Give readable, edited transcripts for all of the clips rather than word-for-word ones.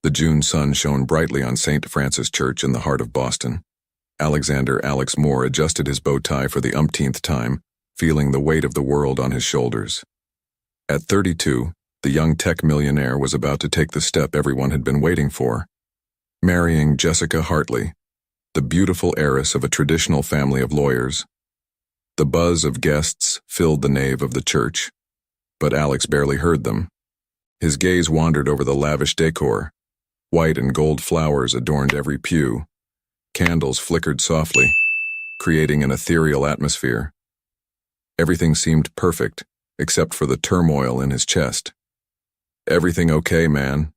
The June sun shone brightly on St. Francis Church in the heart of Boston. Alexander Alex Moore adjusted his bow tie for the umpteenth time, feeling the weight of the world on his shoulders. At 32, the young tech millionaire was about to take the step everyone had been waiting for, marrying Jessica Hartley, the beautiful heiress of a traditional family of lawyers. The buzz of guests filled the nave of the church, but Alex barely heard them. His gaze wandered over the lavish decor. White and gold flowers adorned every pew. Candles flickered softly, creating an ethereal atmosphere. Everything seemed perfect, except for the turmoil in his chest. "Everything okay, man?"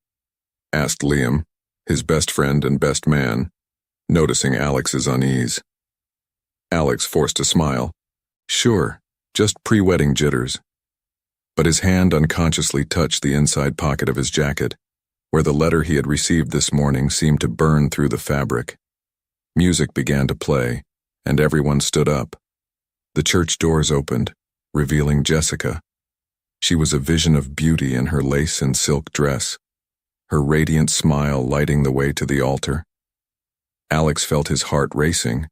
asked Liam, his best friend and best man, noticing Alex's unease. Alex forced a smile. "Sure, just pre-wedding jitters." But his hand unconsciously touched the inside pocket of his jacket, where the letter he had received this morning seemed to burn through the fabric. Music began to play, and everyone stood up. The church doors opened, revealing Jessica. She was a vision of beauty in her lace and silk dress, her radiant smile lighting the way to the altar. Alex felt his heart racing,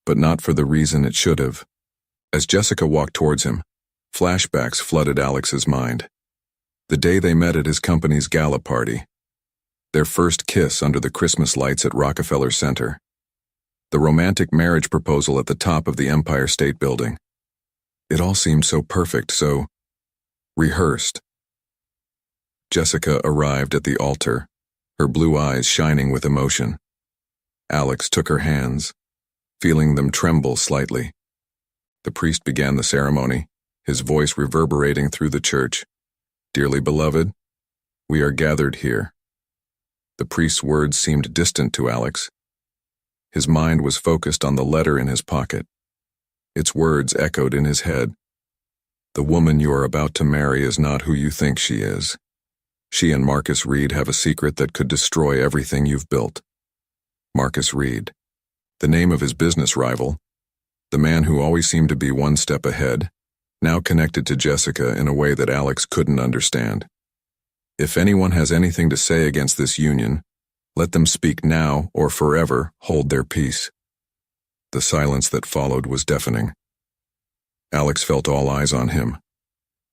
but not for the reason it should have. As Jessica walked towards him, flashbacks flooded Alex's mind. The day they met at his company's gala party. Their first kiss under the Christmas lights at Rockefeller Center. The romantic marriage proposal at the top of the Empire State Building. It all seemed so perfect, so rehearsed. Jessica arrived at the altar, her blue eyes shining with emotion. Alex took her hands, feeling them tremble slightly. The priest began the ceremony, his voice reverberating through the church. "Dearly beloved, we are gathered here." The priest's words seemed distant to Alex. His mind was focused on the letter in his pocket. Its words echoed in his head. "The woman you are about to marry is not who you think she is. She and Marcus Reed have a secret that could destroy everything you've built." Marcus Reed, the name of his business rival, the man who always seemed to be one step ahead, now connected to Jessica in a way that Alex couldn't understand. If anyone has anything to say against this union, let them speak now or forever hold their peace. The silence that followed was deafening. Alex felt all eyes on him,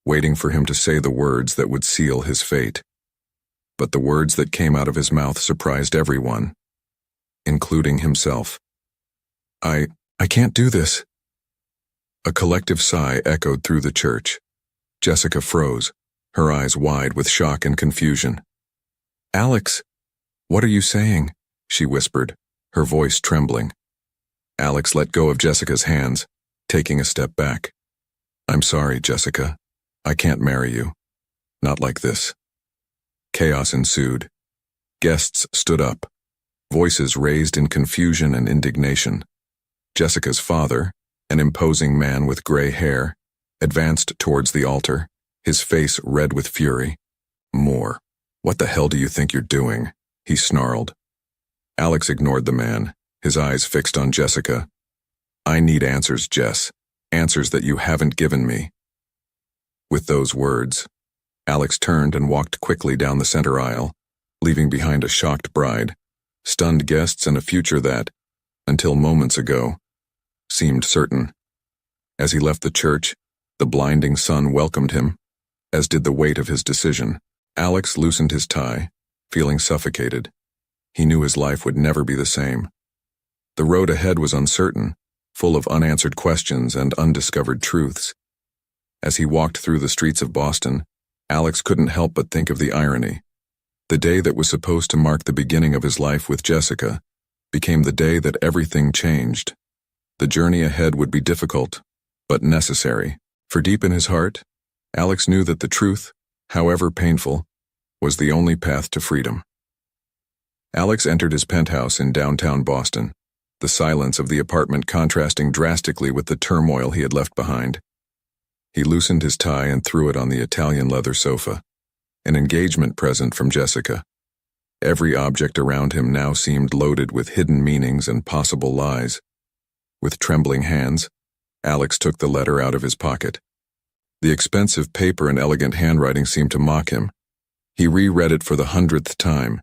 waiting for him to say the words that would seal his fate. But the words that came out of his mouth surprised everyone, including himself. I can't do this." A collective sigh echoed through the church. Jessica froze, her eyes wide with shock and confusion. "Alex, what are you saying?" she whispered, her voice trembling. Alex let go of Jessica's hands, taking a step back. "I'm sorry, Jessica. I can't marry you. Not like this." Chaos ensued. Guests stood up, voices raised in confusion and indignation. Jessica's father, an imposing man with gray hair, advanced towards the altar, his face red with fury. "Moore, what the hell do you think you're doing?" he snarled. Alex ignored the man, his eyes fixed on Jessica. "I need answers, Jess. Answers that you haven't given me." With those words, Alex turned and walked quickly down the center aisle, leaving behind a shocked bride, stunned guests, and a future that, until moments ago, seemed certain. As he left the church, the blinding sun welcomed him, as did the weight of his decision. Alex loosened his tie, feeling suffocated. He knew his life would never be the same. The road ahead was uncertain, full of unanswered questions and undiscovered truths. As he walked through the streets of Boston, Alex couldn't help but think of the irony. The day that was supposed to mark the beginning of his life with Jessica became the day that everything changed. The journey ahead would be difficult, but necessary. For deep in his heart, Alex knew that the truth, however painful, was the only path to freedom. Alex entered his penthouse in downtown Boston, the silence of the apartment contrasting drastically with the turmoil he had left behind. He loosened his tie and threw it on the Italian leather sofa, an engagement present from Jessica. Every object around him now seemed loaded with hidden meanings and possible lies. With trembling hands, Alex took the letter out of his pocket. The expensive paper and elegant handwriting seemed to mock him. He reread it for the 100th time,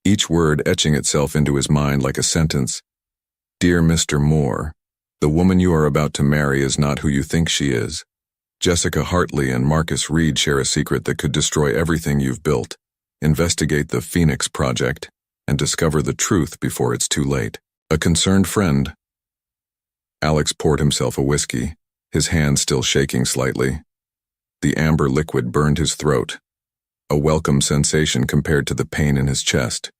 each word etching itself into his mind like a sentence. Dear Mr. Moore, the woman you are about to marry is not who you think she is. Jessica Hartley and Marcus Reed share a secret that could destroy everything you've built. Investigate the Phoenix Project and discover the truth before it's too late. A concerned friend. Alex poured himself a whiskey, his hand still shaking slightly. The amber liquid burned his throat, a welcome sensation compared to the pain in his chest.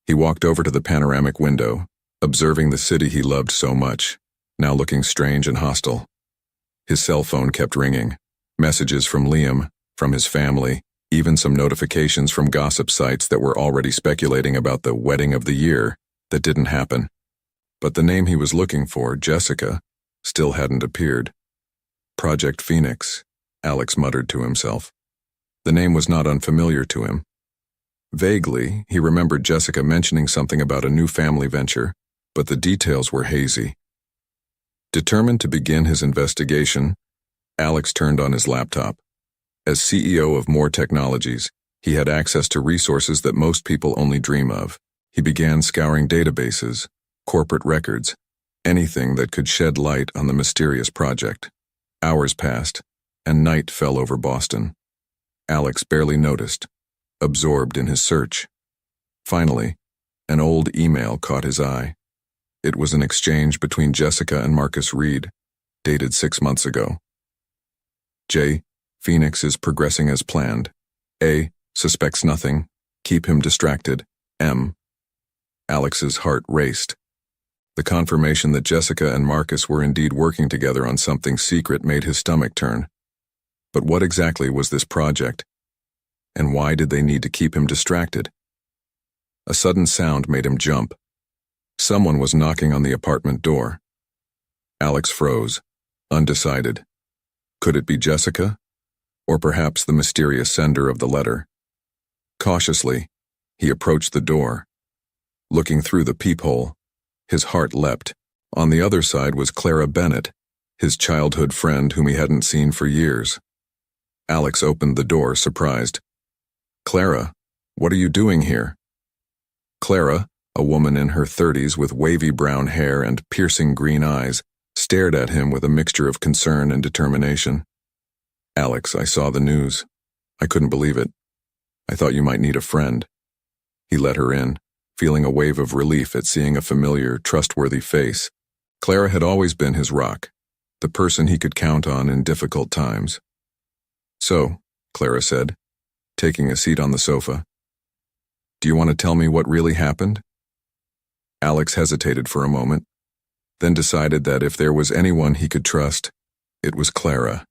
He walked over to the panoramic window, observing the city he loved so much, now looking strange and hostile. His cell phone kept ringing, messages from Liam, from his family, even some notifications from gossip sites that were already speculating about the wedding of the year that didn't happen. But the name he was looking for, Jessica, still hadn't appeared. Project Phoenix, Alex muttered to himself. The name was not unfamiliar to him. Vaguely, he remembered Jessica mentioning something about a new family venture, but the details were hazy. Determined to begin his investigation, Alex turned on his laptop. As CEO of Moore Technologies, he had access to resources that most people only dream of. He began scouring databases, corporate records, anything that could shed light on the mysterious project. Hours passed, and night fell over Boston. Alex barely noticed, absorbed in his search. Finally, an old email caught his eye. It was an exchange between Jessica and Marcus Reed, dated 6 months ago. J. Phoenix is progressing as planned. A. Suspects nothing. Keep him distracted. M. Alex's heart raced. The confirmation that Jessica and Marcus were indeed working together on something secret made his stomach turn. But what exactly was this project? And why did they need to keep him distracted? A sudden sound made him jump. Someone was knocking on the apartment door. Alex froze, undecided. Could it be Jessica? Or perhaps the mysterious sender of the letter? Cautiously, he approached the door. Looking through the peephole, his heart leapt. On the other side was Clara Bennett, his childhood friend whom he hadn't seen for years. Alex opened the door, surprised. Clara, what are you doing here? Clara, a woman in her 30s with wavy brown hair and piercing green eyes, stared at him with a mixture of concern and determination. Alex, I saw the news. I couldn't believe it. I thought you might need a friend. He let her in, feeling a wave of relief at seeing a familiar, trustworthy face. Clara had always been his rock, the person he could count on in difficult times. So, Clara said, taking a seat on the sofa. Do you want to tell me what really happened? Alex hesitated for a moment, then decided that if there was anyone he could trust, it was Clara.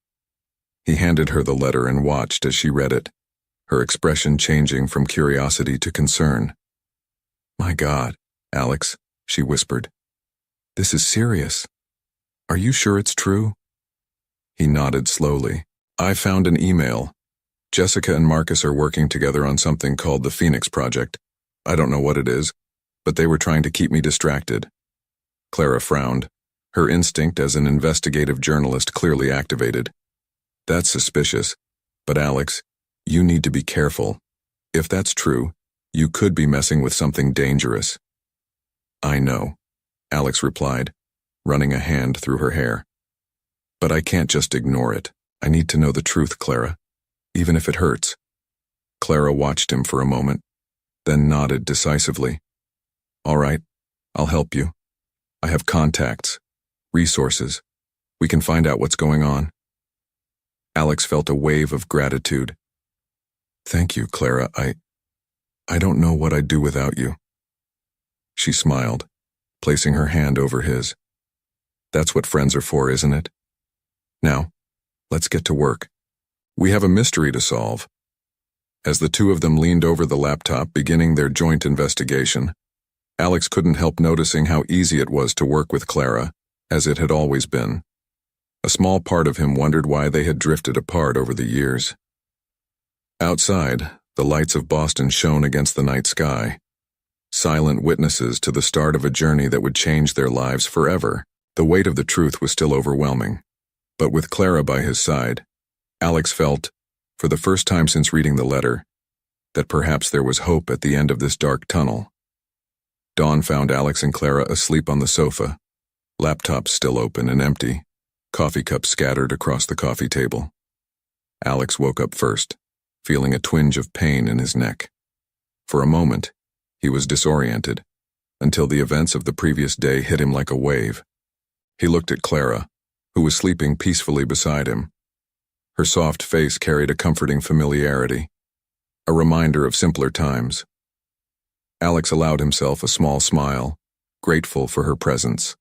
He handed her the letter and watched as she read it, her expression changing from curiosity to concern. My God, Alex, she whispered. This is serious. Are you sure it's true? He nodded slowly. I found an email. Jessica and Marcus are working together on something called the Phoenix Project. I don't know what it is, but they were trying to keep me distracted. Clara frowned, her instinct as an investigative journalist clearly activated. That's suspicious, but Alex, you need to be careful. If that's true, you could be messing with something dangerous. I know, Alex replied, running a hand through her hair. But I can't just ignore it. I need to know the truth, Clara, even if it hurts. Clara watched him for a moment, then nodded decisively. All right, I'll help you. I have contacts, resources. We can find out what's going on. Alex felt a wave of gratitude. Thank you, Clara. I don't know what I'd do without you. She smiled, placing her hand over his. That's what friends are for, isn't it? Now, let's get to work. We have a mystery to solve. As the two of them leaned over the laptop, beginning their joint investigation, Alex couldn't help noticing how easy it was to work with Clara, as it had always been. A small part of him wondered why they had drifted apart over the years. Outside, the lights of Boston shone against the night sky, silent witnesses to the start of a journey that would change their lives forever. The weight of the truth was still overwhelming. But with Clara by his side, Alex felt, for the first time since reading the letter, that perhaps there was hope at the end of this dark tunnel. Dawn found Alex and Clara asleep on the sofa, laptops still open and empty, coffee cups scattered across the coffee table. Alex woke up first, feeling a twinge of pain in his neck. For a moment, he was disoriented, until the events of the previous day hit him like a wave. He looked at Clara, who was sleeping peacefully beside him. Her soft face carried a comforting familiarity, a reminder of simpler times. Alex allowed himself a small smile, grateful for her presence.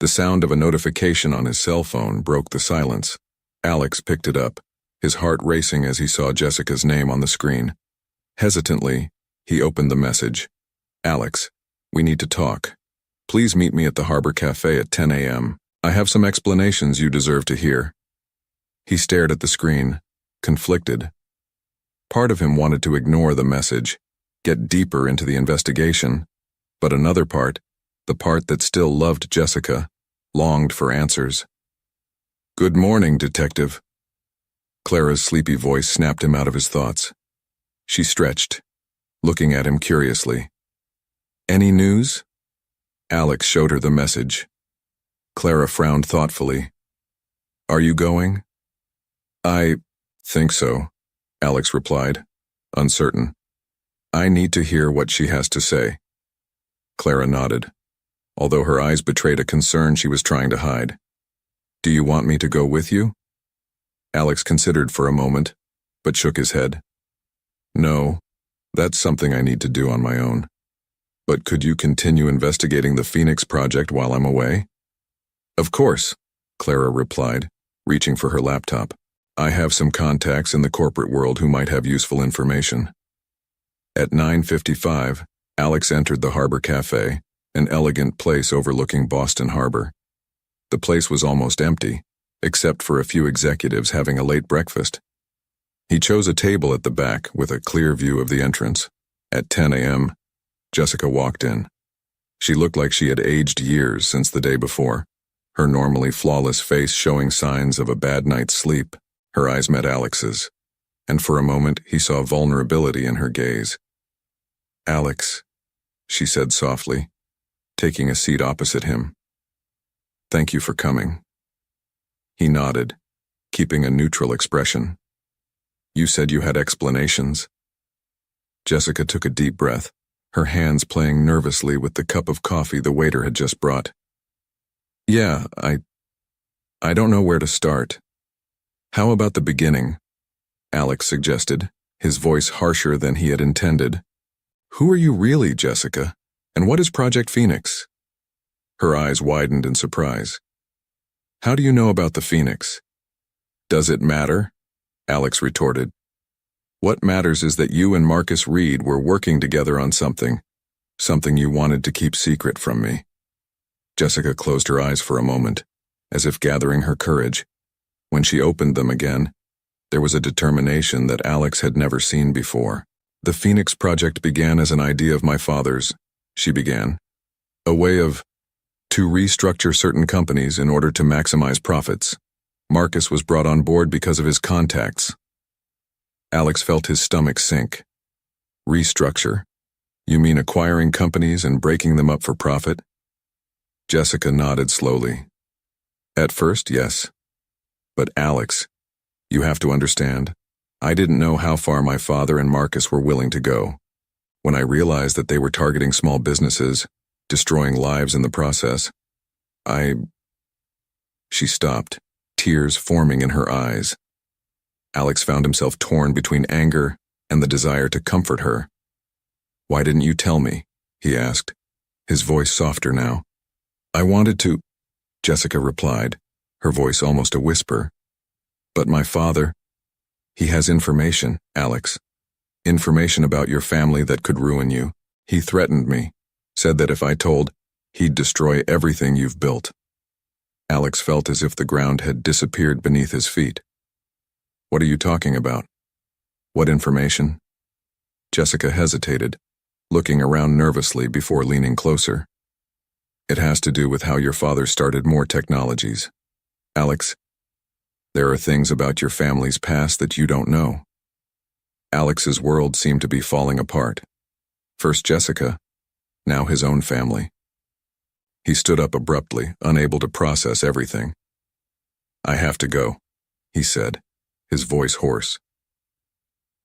The sound of a notification on his cell phone broke the silence. Alex picked it up, his heart racing as he saw Jessica's name on the screen. Hesitantly, he opened the message. "Alex, we need to talk. Please meet me at the Harbor Cafe at 10 a.m. I have some explanations you deserve to hear." He stared at the screen, conflicted. Part of him wanted to ignore the message, get deeper into the investigation, but another part, the part that still loved Jessica, longed for answers. "Good morning, Detective." Clara's sleepy voice snapped him out of his thoughts. She stretched, looking at him curiously. "Any news?" Alex showed her the message. Clara frowned thoughtfully. "Are you going?" "I think so," Alex replied, uncertain. "I need to hear what she has to say." Clara nodded, although her eyes betrayed a concern she was trying to hide. "Do you want me to go with you?" Alex considered for a moment, but shook his head. "No, that's something I need to do on my own. But could you continue investigating the Phoenix project while I'm away?" "Of course," Clara replied, reaching for her laptop. "I have some contacts in the corporate world who might have useful information." At 9:55, Alex entered the Harbor Cafe, an elegant place overlooking Boston Harbor. The place was almost empty, except for a few executives having a late breakfast. He chose a table at the back with a clear view of the entrance. At 10 a.m., Jessica walked in. She looked like she had aged years since the day before, her normally flawless face showing signs of a bad night's sleep. Her eyes met Alex's, and for a moment he saw vulnerability in her gaze. "Alex," she said softly, taking a seat opposite him. "Thank you for coming." He nodded, keeping a neutral expression. "You said you had explanations." Jessica took a deep breath, her hands playing nervously with the cup of coffee the waiter had just brought. "Yeah, I don't know where to start. How about the beginning?" Alex suggested, his voice harsher than he had intended. "Who are you really, Jessica? And what is Project Phoenix?" Her eyes widened in surprise. "How do you know about the Phoenix?" "Does it matter?" Alex retorted. "What matters is that you and Marcus Reed were working together on something you wanted to keep secret from me." Jessica closed her eyes for a moment, as if gathering her courage. When she opened them again, there was a determination that Alex had never seen before. "The Phoenix Project began as an idea of my father's," she began. "A way to restructure certain companies in order to maximize profits. Marcus was brought on board because of his contacts." Alex felt his stomach sink. "Restructure? You mean acquiring companies and breaking them up for profit?" Jessica nodded slowly. "At first, yes. But Alex, you have to understand, I didn't know how far my father and Marcus were willing to go. When I realized that they were targeting small businesses, destroying lives in the process, She stopped, tears forming in her eyes. Alex found himself torn between anger and the desire to comfort her. "Why didn't you tell me?" he asked, his voice softer now. "I wanted to," Jessica replied, her voice almost a whisper. "But my father, he has information, Alex. Information about your family that could ruin you. He threatened me, said that if I told, he'd destroy everything you've built." Alex felt as if the ground had disappeared beneath his feet. "What are you talking about? What information?" Jessica hesitated, looking around nervously before leaning closer. "It has to do with how your father started more technologies. Alex, there are things about your family's past that you don't know." Alex's world seemed to be falling apart. First Jessica, now his own family. He stood up abruptly, unable to process everything. "I have to go," he said, his voice hoarse.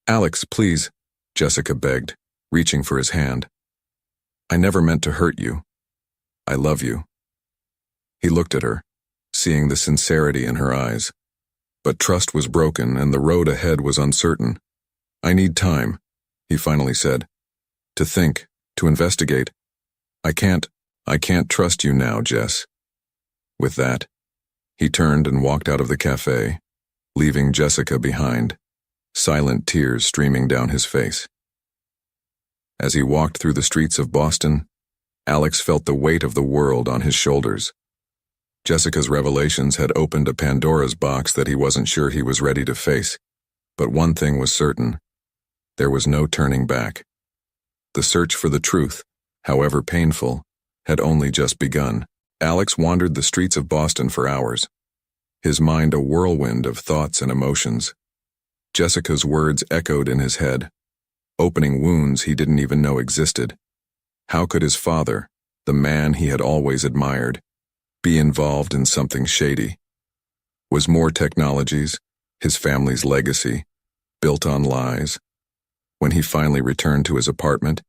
"Alex, please," Jessica begged, reaching for his hand. "I never meant to hurt you. I love you." He looked at her, seeing the sincerity in her eyes. But trust was broken and the road ahead was uncertain. "I need time," he finally said. "To think, to investigate. I can't trust you now, Jess." With that, he turned and walked out of the cafe, leaving Jessica behind, silent tears streaming down his face. As he walked through the streets of Boston, Alex felt the weight of the world on his shoulders. Jessica's revelations had opened a Pandora's box that he wasn't sure he was ready to face. But one thing was certain: there was no turning back. The search for the truth, however painful, had only just begun. Alex wandered the streets of Boston for hours, his mind a whirlwind of thoughts and emotions. Jessica's words echoed in his head, opening wounds he didn't even know existed. How could his father, the man he had always admired, be involved in something shady? Was Moore Technologies, his family's legacy, built on lies? When he finally returned to his apartment,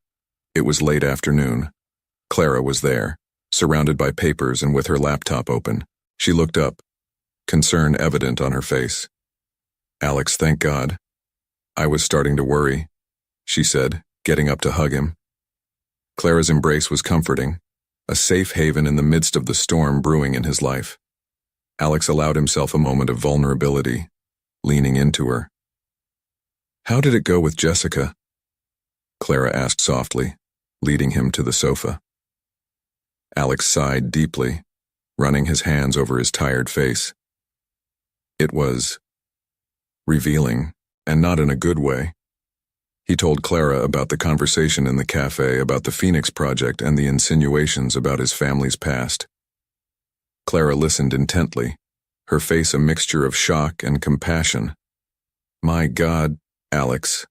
it was late afternoon. Clara was there, surrounded by papers and with her laptop open. She looked up, concern evident on her face. "Alex, thank God. I was starting to worry," she said, getting up to hug him. Clara's embrace was comforting, a safe haven in the midst of the storm brewing in his life. Alex allowed himself a moment of vulnerability, leaning into her. "How did it go with Jessica?" Clara asked softly, leading him to the sofa. Alex sighed deeply, running his hands over his tired face. It was revealing, and not in a good way. He told Clara about the conversation in the cafe, about the Phoenix Project, and the insinuations about his family's past. Clara listened intently, her face a mixture of shock and compassion. "My God, Alex,"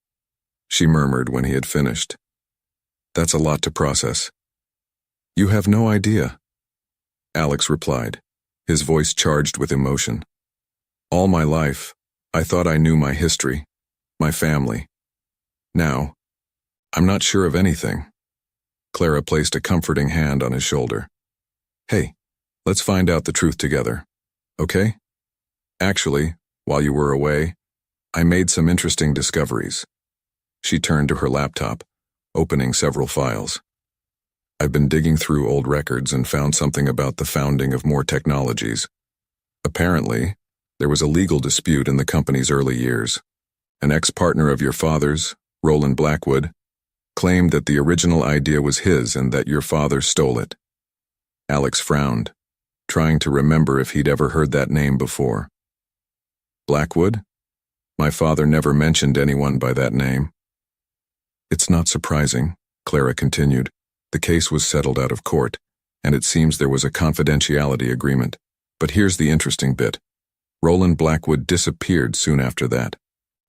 she murmured when he had finished. "That's a lot to process." "You have no idea," Alex replied, his voice charged with emotion. "All my life, I thought I knew my history, my family. Now, I'm not sure of anything." Clara placed a comforting hand on his shoulder. "Hey, let's find out the truth together, okay? Actually, while you were away, I made some interesting discoveries." She turned to her laptop, opening several files. "I've been digging through old records and found something about the founding of Moore Technologies. Apparently, there was a legal dispute in the company's early years. An ex-partner of your father's, Roland Blackwood, claimed that the original idea was his and that your father stole it." Alex frowned, trying to remember if he'd ever heard that name before. "Blackwood? My father never mentioned anyone by that name." "It's not surprising," Clara continued. "The case was settled out of court, and it seems there was a confidentiality agreement. But here's the interesting bit. Roland Blackwood disappeared soon after that.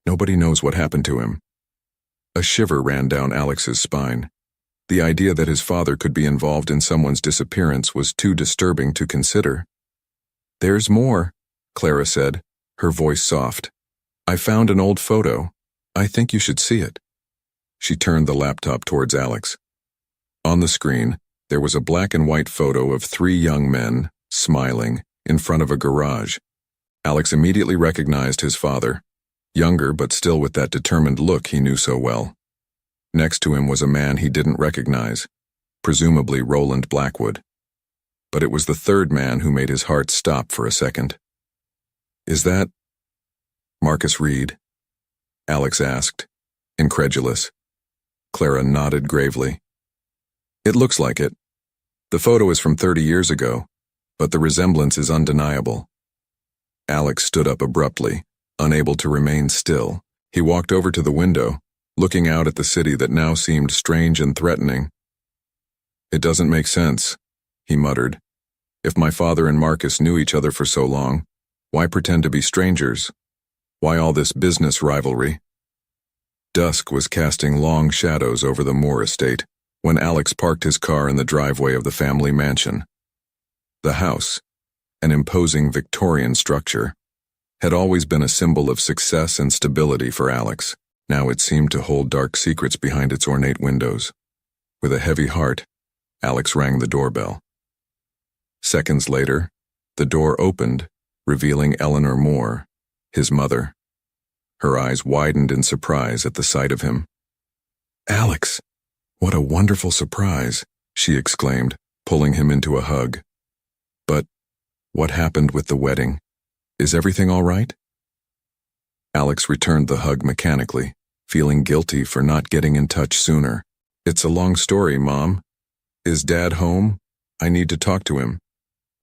Nobody knows what happened to him." A shiver ran down Alex's spine. The idea that his father could be involved in someone's disappearance was too disturbing to consider. "There's more," Clara said, her voice soft. "I found an old photo. I think you should see it." She turned the laptop towards Alex. On the screen, there was a black and white photo of 3 young men, smiling, in front of a garage. Alex immediately recognized his father, younger but still with that determined look he knew so well. Next to him was a man he didn't recognize, presumably Roland Blackwood. But it was the third man who made his heart stop for a second. "Is that Marcus Reed?" Alex asked, incredulous. Clara nodded gravely. "It looks like it. The photo is from 30 years ago, but the resemblance is undeniable." Alex stood up abruptly, unable to remain still. He walked over to the window, looking out at the city that now seemed strange and threatening. "It doesn't make sense," he muttered. "If my father and Marcus knew each other for so long, why pretend to be strangers? Why all this business rivalry?" Dusk was casting long shadows over the Moore estate when Alex parked his car in the driveway of the family mansion. The house, an imposing Victorian structure, had always been a symbol of success and stability for Alex. Now it seemed to hold dark secrets behind its ornate windows. With a heavy heart, Alex rang the doorbell. Seconds later, the door opened, revealing Eleanor Moore, his mother. Her eyes widened in surprise at the sight of him. "Alex, what a wonderful surprise," she exclaimed, pulling him into a hug. "But what happened with the wedding? Is everything all right?" Alex returned the hug mechanically, feeling guilty for not getting in touch sooner. "It's a long story, Mom. Is Dad home? I need to talk to him."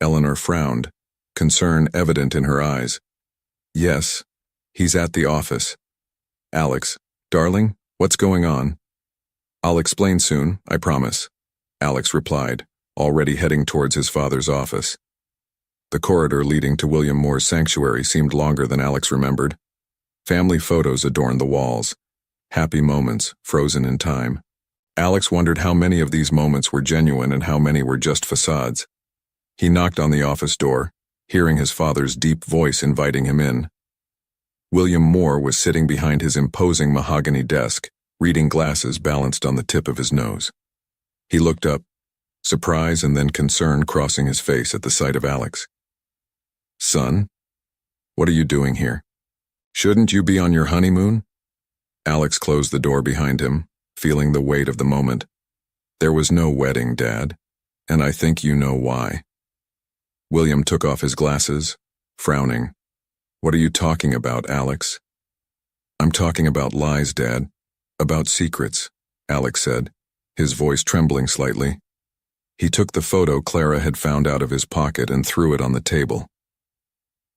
Eleanor frowned, concern evident in her eyes. "Yes, he's at the office." "Alex, darling, what's going on?" "I'll explain soon, I promise," Alex replied, already heading towards his father's office. The corridor leading to William Moore's sanctuary seemed longer than Alex remembered. Family photos adorned the walls, happy moments frozen in time. Alex wondered how many of these moments were genuine and how many were just facades. He knocked on the office door, hearing his father's deep voice inviting him in. William Moore was sitting behind his imposing mahogany desk, reading glasses balanced on the tip of his nose. He looked up, surprise and then concern crossing his face at the sight of Alex. "Son, what are you doing here? Shouldn't you be on your honeymoon?" Alex closed the door behind him, feeling the weight of the moment. "There was no wedding, Dad, and I think you know why." William took off his glasses, frowning. "What are you talking about, Alex?" "I'm talking about lies, Dad. About secrets," Alex said, his voice trembling slightly. He took the photo Clara had found out of his pocket and threw it on the table.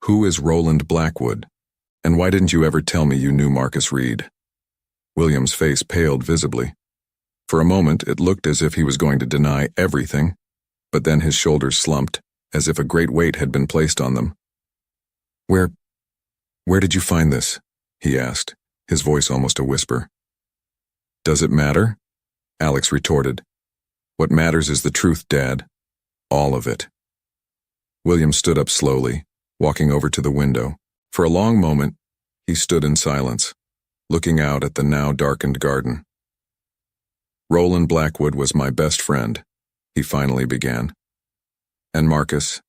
"Who is Roland Blackwood? And why didn't you ever tell me you knew Marcus Reed?" William's face paled visibly. For a moment, it looked as if he was going to deny everything, but then his shoulders slumped, as if a great weight had been placed on them. Where did you find this?" he asked, his voice almost a whisper. "Does it matter?" Alex retorted. "What matters is the truth, Dad. All of it." William stood up slowly, walking over to the window. For a long moment, he stood in silence, looking out at the now darkened garden. "Roland Blackwood was my best friend," he finally began. "And Marcus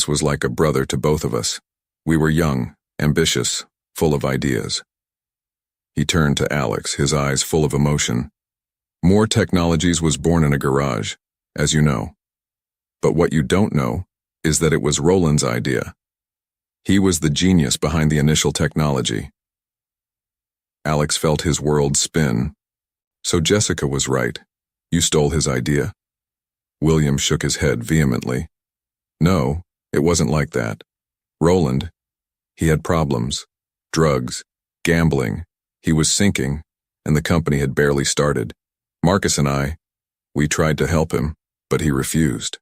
was like a brother to both of us. We were young, ambitious, full of ideas." He turned to Alex, his eyes full of emotion. "Moore Technologies was born in a garage, as you know. But what you don't know is that it was Roland's idea. He was the genius behind the initial technology." Alex felt his world spin. "So Jessica was right. You stole his idea?" William shook his head vehemently. "No, it wasn't like that. Roland, he had problems. Drugs, gambling. He was sinking, and the company had barely started. Marcus and we tried to help him, but he refused."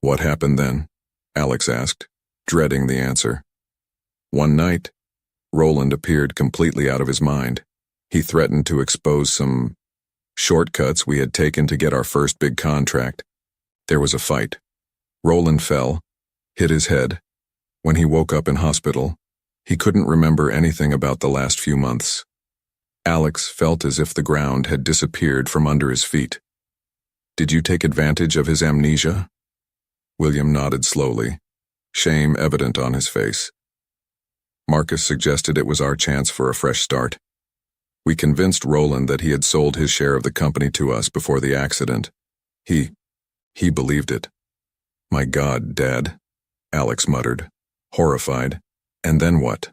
"What happened then?" Alex asked, dreading the answer. "One night, Roland appeared completely out of his mind. He threatened to expose some shortcuts we had taken to get our first big contract. There was a fight. Roland fell, hit his head. When he woke up in hospital, he couldn't remember anything about the last few months." Alex felt as if the ground had disappeared from under his feet. "Did you take advantage of his amnesia?" William nodded slowly, shame evident on his face. "Marcus suggested it was our chance for a fresh start. We convinced Roland that he had sold his share of the company to us before the accident. He believed it." "My God, Dad," Alex muttered, horrified. "And then what?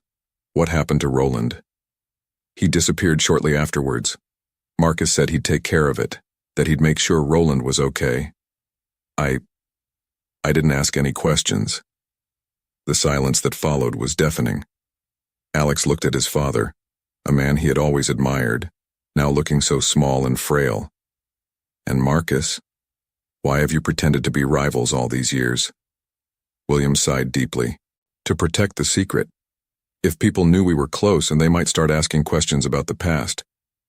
What happened to Roland?" "He disappeared shortly afterwards. Marcus said he'd take care of it, that he'd make sure Roland was okay. I didn't ask any questions." The silence that followed was deafening. Alex looked at his father, a man he had always admired, now looking so small and frail. "And Marcus? Why have you pretended to be rivals all these years?" William sighed deeply. "To protect the secret. If people knew we were close and they might start asking questions about the past,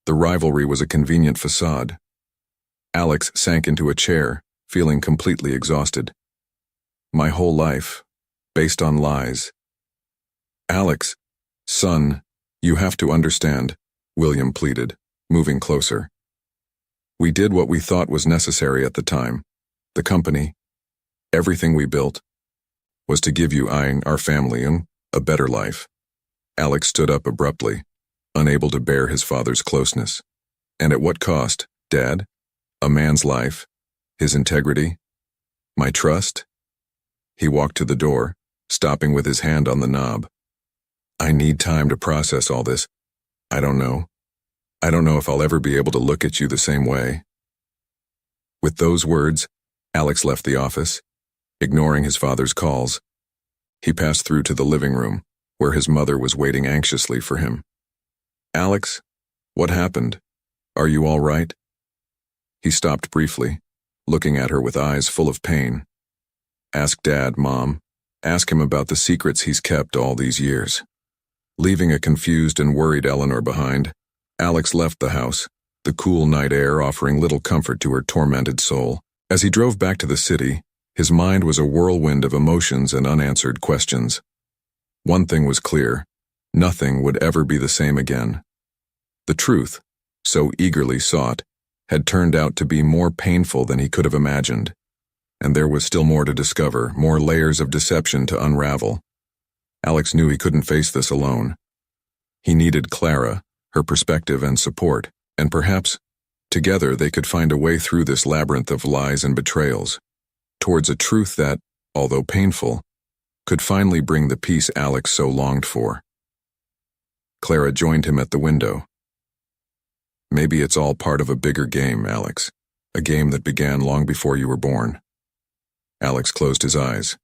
the rivalry was a convenient facade. Alex sank into a chair, feeling completely exhausted. My whole life, based on lies. Alex, son, you have to understand, William pleaded, moving closer. We did what we thought was necessary at the time. The company, everything we built, was to give you, our family, a better life. Alex stood up abruptly, unable to bear his father's closeness. And at what cost, Dad? A man's life? His integrity? My trust? He walked to the door, stopping with his hand on the knob. I need time to process all this. I don't know. I don't know if I'll ever be able to look at you the same way. With those words, Alex left the office, ignoring his father's calls. He passed through to the living room, where his mother was waiting anxiously for him. Alex, what happened? Are you all right? He stopped briefly, looking at her with eyes full of pain. Ask Dad, Mom. Ask him about the secrets he's kept all these years. Leaving a confused and worried Eleanor behind, Alex left the house, the cool night air offering little comfort to her tormented soul. As he drove back to the city, his mind was a whirlwind of emotions and unanswered questions. One thing was clear: nothing would ever be the same again. The truth, so eagerly sought, had turned out to be more painful than he could have imagined. And there was still more to discover, more layers of deception to unravel. Alex knew he couldn't face this alone. He needed Clara, her perspective and support, and perhaps, together they could find a way through this labyrinth of lies and betrayals, towards a truth that, although painful, could finally bring the peace Alex so longed for. Clara joined him at the window. Maybe it's all part of a bigger game, Alex, a game that began long before you were born. Alex closed his eyes,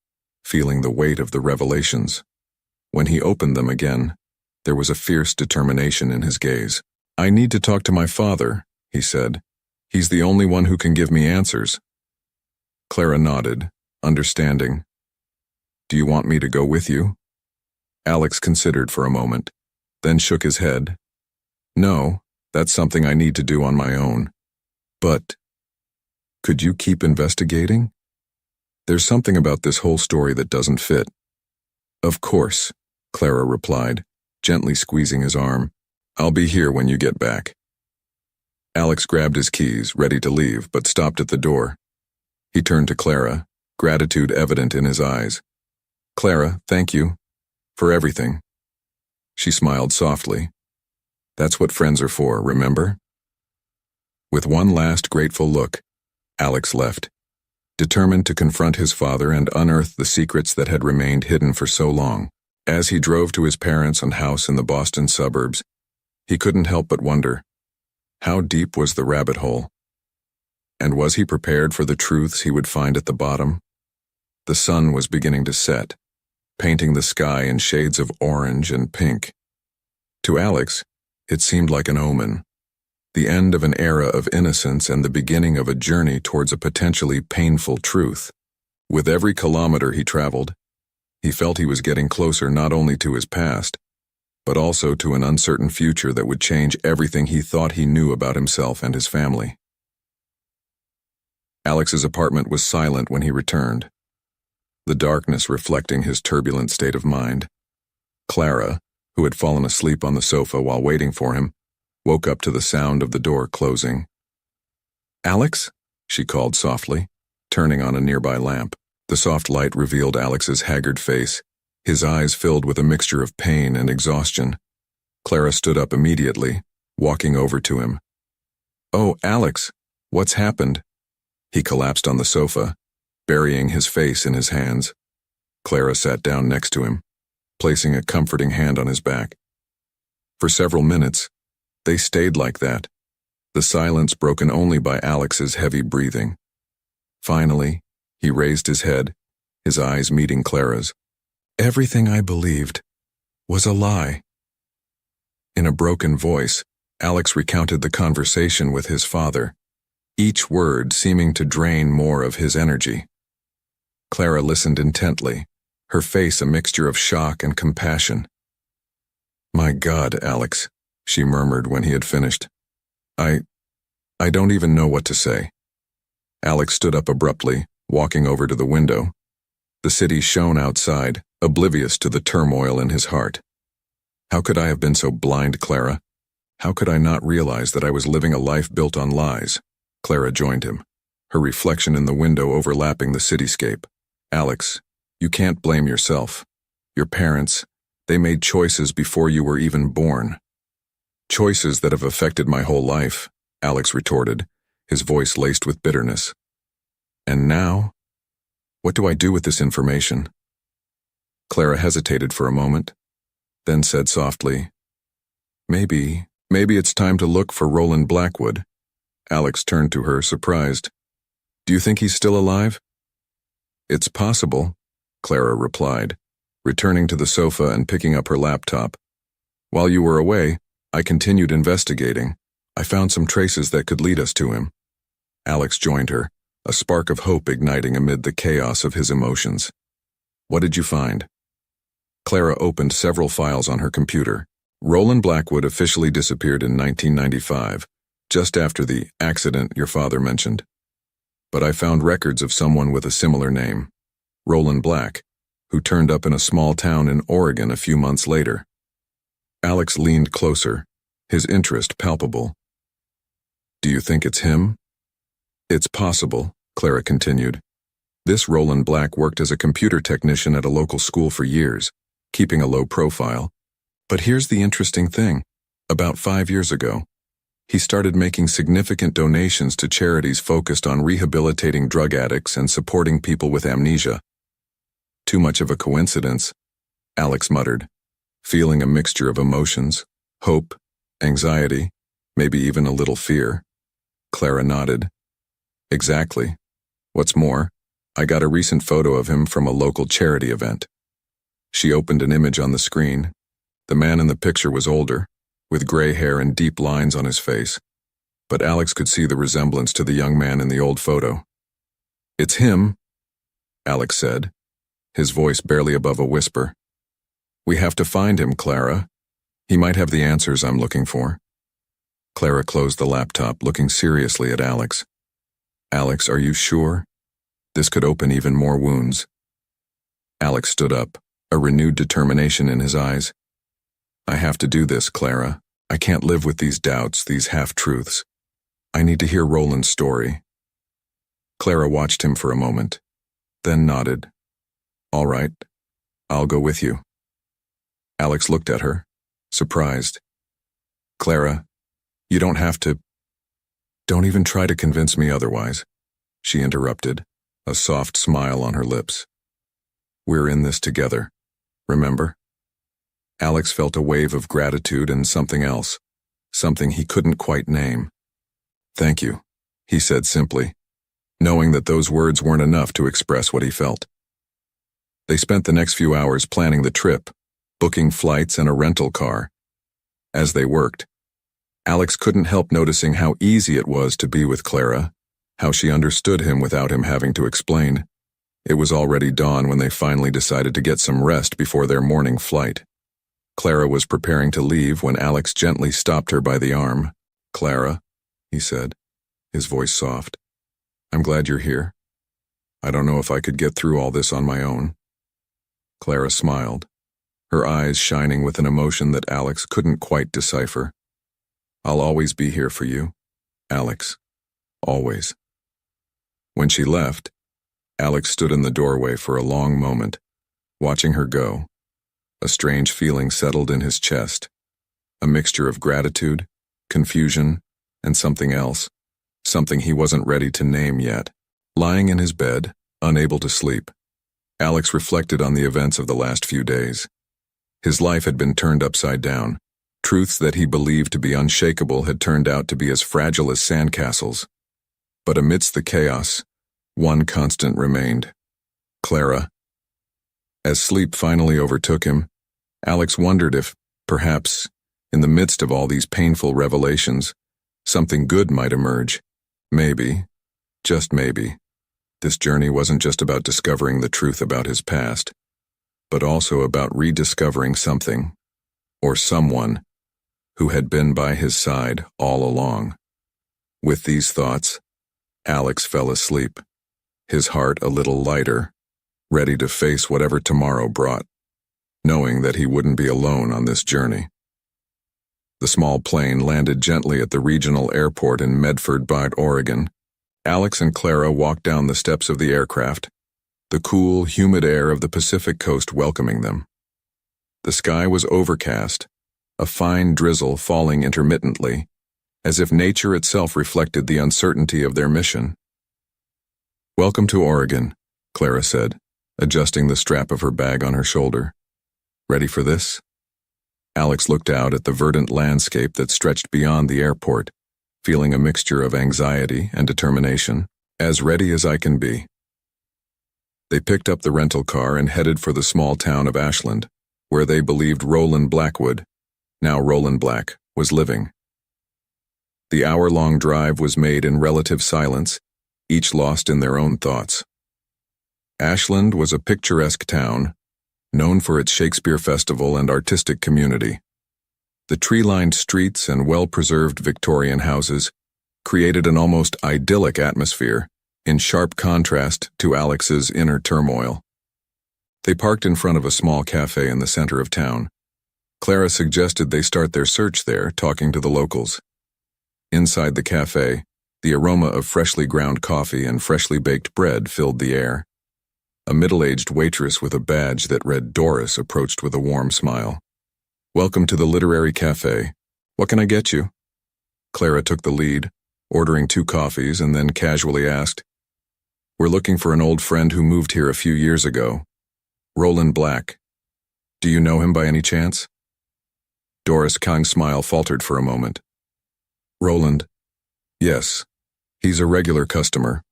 feeling the weight of the revelations. When he opened them again, there was a fierce determination in his gaze. I need to talk to my father, he said. He's the only one who can give me answers. Clara nodded, understanding. Do you want me to go with you? Alex considered for a moment, then shook his head. No, that's something I need to do on my own. But, could you keep investigating? There's something about this whole story that doesn't fit. Of course, Clara replied, gently squeezing his arm. I'll be here when you get back. Alex grabbed his keys, ready to leave, but stopped at the door. He turned to Clara, gratitude evident in his eyes. Clara, thank you. For everything. She smiled softly. That's what friends are for, remember? With one last grateful look, Alex left, determined to confront his father and unearth the secrets that had remained hidden for so long. As he drove to his parents' and house in the Boston suburbs, he couldn't help but wonder, how deep was the rabbit hole? And was he prepared for the truths he would find at the bottom? The sun was beginning to set, painting the sky in shades of orange and pink. To Alex, it seemed like an omen, the end of an era of innocence and the beginning of a journey towards a potentially painful truth. With every kilometer he traveled, he felt he was getting closer not only to his past, but also to an uncertain future that would change everything he thought he knew about himself and his family. Alex's apartment was silent when he returned, the darkness reflecting his turbulent state of mind. Clara, who had fallen asleep on the sofa while waiting for him, woke up to the sound of the door closing. Alex? She called softly, turning on a nearby lamp. The soft light revealed Alex's haggard face, his eyes filled with a mixture of pain and exhaustion. Clara stood up immediately, walking over to him. Oh, Alex, what's happened? He collapsed on the sofa, burying his face in his hands. Clara sat down next to him, placing a comforting hand on his back. For several minutes, they stayed like that, the silence broken only by Alex's heavy breathing. Finally, he raised his head, his eyes meeting Clara's. Everything I believed was a lie. In a broken voice, Alex recounted the conversation with his father, each word seeming to drain more of his energy. Clara listened intently, her face a mixture of shock and compassion. My God, Alex, she murmured when he had finished. I don't even know what to say. Alex stood up abruptly, walking over to the window. The city shone outside, oblivious to the turmoil in his heart. How could I have been so blind, Clara? How could I not realize that I was living a life built on lies? Clara joined him, her reflection in the window overlapping the cityscape. Alex, you can't blame yourself. Your parents, they made choices before you were even born. Choices that have affected my whole life, Alex retorted, his voice laced with bitterness. And now? What do I do with this information? Clara hesitated for a moment, then said softly, Maybe it's time to look for Roland Blackwood. Alex turned to her, surprised. Do you think he's still alive? It's possible, Clara replied, returning to the sofa and picking up her laptop. While you were away, I continued investigating. I found some traces that could lead us to him. Alex joined her, a spark of hope igniting amid the chaos of his emotions. What did you find? Clara opened several files on her computer. Roland Blackwood officially disappeared in 1995, just after the accident your father mentioned. But I found records of someone with a similar name, Roland Black, who turned up in a small town in Oregon a few months later. Alex leaned closer, his interest palpable. Do you think it's him? It's possible, Clara continued. This Roland Black worked as a computer technician at a local school for years, keeping a low profile. But here's the interesting thing. About 5 years ago, he started making significant donations to charities focused on rehabilitating drug addicts and supporting people with amnesia. Too much of a coincidence, Alex muttered, feeling a mixture of emotions, hope, anxiety, maybe even a little fear. Clara nodded. Exactly. What's more, I got a recent photo of him from a local charity event. She opened an image on the screen. The man in the picture was older, with gray hair and deep lines on his face, but Alex could see the resemblance to the young man in the old photo. It's him, Alex said, his voice barely above a whisper. We have to find him, Clara. He might have the answers I'm looking for. Clara closed the laptop, looking seriously at Alex. Alex, are you sure? This could open even more wounds. Alex stood up, a renewed determination in his eyes. I have to do this, Clara. I can't live with these doubts, these half-truths. I need to hear Roland's story. Clara watched him for a moment, then nodded. All right, I'll go with you. Alex looked at her, surprised. Clara, you don't have to. Don't even try to convince me otherwise, she interrupted, a soft smile on her lips. We're in this together, remember? Alex felt a wave of gratitude and something else, something he couldn't quite name. Thank you, he said simply, knowing that those words weren't enough to express what he felt. They spent the next few hours planning the trip, booking flights and a rental car. As they worked, Alex couldn't help noticing how easy it was to be with Clara, how she understood him without him having to explain. It was already dawn when they finally decided to get some rest before their morning flight. Clara was preparing to leave when Alex gently stopped her by the arm. Clara, he said, his voice soft. I'm glad you're here. I don't know if I could get through all this on my own. Clara smiled, her eyes shining with an emotion that Alex couldn't quite decipher. I'll always be here for you, Alex. Always. When she left, Alex stood in the doorway for a long moment, watching her go. A strange feeling settled in his chest, a mixture of gratitude, confusion, and something else, something he wasn't ready to name yet. Lying in his bed, unable to sleep, Alex reflected on the events of the last few days. His life had been turned upside down. Truths that he believed to be unshakable had turned out to be as fragile as sandcastles. But amidst the chaos, one constant remained: Clara. As sleep finally overtook him, Alex wondered if, perhaps, in the midst of all these painful revelations, something good might emerge. Maybe, just maybe, this journey wasn't just about discovering the truth about his past, but also about rediscovering something, or someone who had been by his side all along. With these thoughts, Alex fell asleep, his heart a little lighter, ready to face whatever tomorrow brought, knowing that he wouldn't be alone on this journey. The small plane landed gently at the regional airport in Medford, Oregon. Alex and Clara walked down the steps of the aircraft, the cool, humid air of the Pacific coast welcoming them. The sky was overcast, a fine drizzle falling intermittently, as if nature itself reflected the uncertainty of their mission. "Welcome to Oregon," Clara said, adjusting the strap of her bag on her shoulder. "Ready for this?" Alex looked out at the verdant landscape that stretched beyond the airport, feeling a mixture of anxiety and determination. "As ready as I can be." They picked up the rental car and headed for the small town of Ashland, where they believed Roland Blackwood, now Roland Black, was living. The hour-long drive was made in relative silence, each lost in their own thoughts. Ashland was a picturesque town, known for its Shakespeare Festival and artistic community. The tree-lined streets and well-preserved Victorian houses created an almost idyllic atmosphere, in sharp contrast to Alex's inner turmoil. They parked in front of a small cafe in the center of town. Clara suggested they start their search there, talking to the locals. Inside the cafe, the aroma of freshly ground coffee and freshly baked bread filled the air. A middle-aged waitress with a badge that read Doris approached with a warm smile. "Welcome to the Literary Cafe. What can I get you?" Clara took the lead, ordering 2 coffees, and then casually asked, "We're looking for an old friend who moved here a few years ago. Roland Black. Do you know him by any chance?" Doris' kind smile faltered for a moment. "Roland? Yes. He's a regular customer.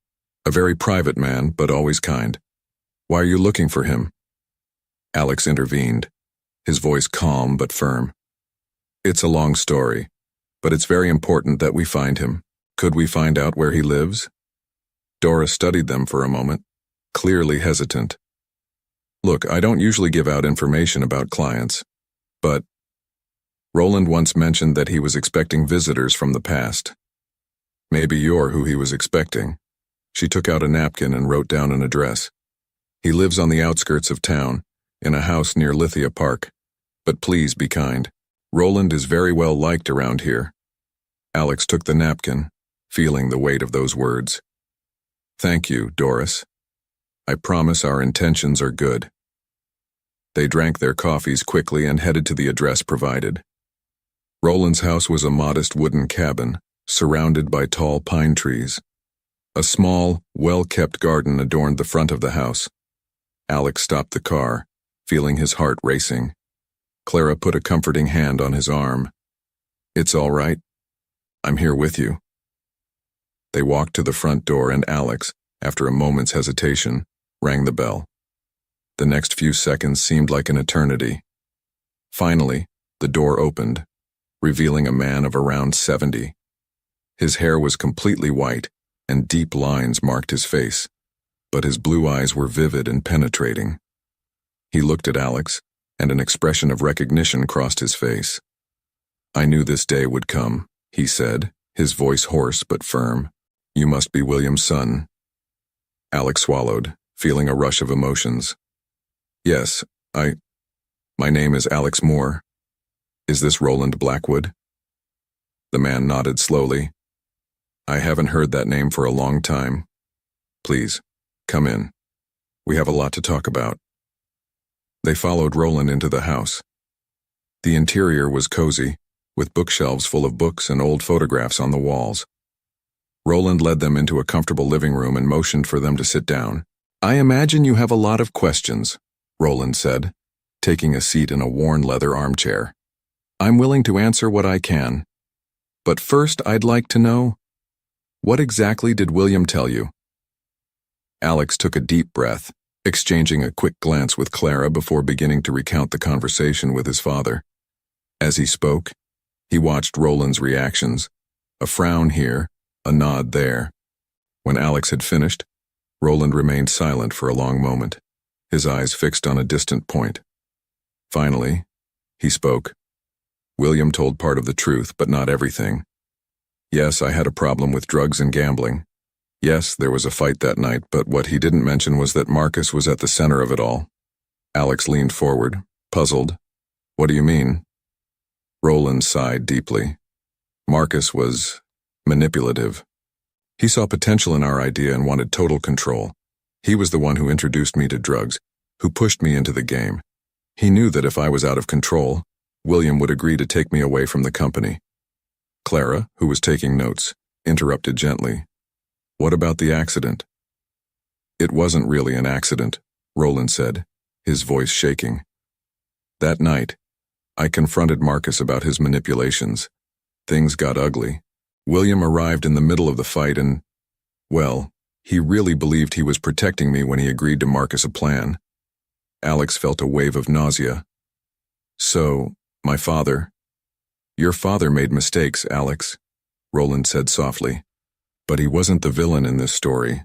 A very private man, but always kind. Why are you looking for him?" Alex intervened, his voice calm but firm. "It's a long story, but it's very important that we find him. Could we find out where he lives?" Doris studied them for a moment, clearly hesitant. "Look, I don't usually give out information about clients, but Roland once mentioned that he was expecting visitors from the past. Maybe you're who he was expecting." She took out a napkin and wrote down an address. "He lives on the outskirts of town, in a house near Lithia Park. But please be kind. Roland is very well liked around here." Alex took the napkin, feeling the weight of those words. "Thank you, Doris. I promise our intentions are good." They drank their coffees quickly and headed to the address provided. Roland's house was a modest wooden cabin, surrounded by tall pine trees. A small, well-kept garden adorned the front of the house. Alex stopped the car, feeling his heart racing. Clara put a comforting hand on his arm. "It's all right. I'm here with you." They walked to the front door and Alex, after a moment's hesitation, rang the bell. The next few seconds seemed like an eternity. Finally, the door opened, revealing a man of around 70. His hair was completely white, and deep lines marked his face, but his blue eyes were vivid and penetrating. He looked at Alex, and an expression of recognition crossed his face. "I knew this day would come," he said, his voice hoarse but firm. "You must be William's son." Alex swallowed, feeling a rush of emotions. "Yes, my name is Alex Moore. Is this Roland Blackwood?" The man nodded slowly. "I haven't heard that name for a long time. Please, come in. We have a lot to talk about." They followed Roland into the house. The interior was cozy, with bookshelves full of books and old photographs on the walls. Roland led them into a comfortable living room and motioned for them to sit down. "I imagine you have a lot of questions," Roland said, taking a seat in a worn leather armchair. "I'm willing to answer what I can. But first, I'd like to know, what exactly did William tell you?" Alex took a deep breath, exchanging a quick glance with Clara before beginning to recount the conversation with his father. As he spoke, he watched Roland's reactions, a frown here, a nod there. When Alex had finished, Roland remained silent for a long moment, his eyes fixed on a distant point. Finally, he spoke. William told part of the truth, but not everything. Yes, I had a problem with drugs and gambling. Yes, there was a fight that night, but what he didn't mention was that Marcus was at the center of it all. Alex leaned forward, puzzled. What do you mean? Roland sighed deeply. Marcus was manipulative. He saw potential in our idea and wanted total control. He was the one who introduced me to drugs, who pushed me into the game. He knew that if I was out of control, William would agree to take me away from the company. Clara, who was taking notes, interrupted gently. What about the accident? It wasn't really an accident, Roland said, his voice shaking. That night, I confronted Marcus about his manipulations. Things got ugly. William arrived in the middle of the fight and, well, he really believed he was protecting me when he agreed to Marcus a plan. Alex felt a wave of nausea. So, my father. Your father made mistakes, Alex, Roland said softly. But he wasn't the villain in this story.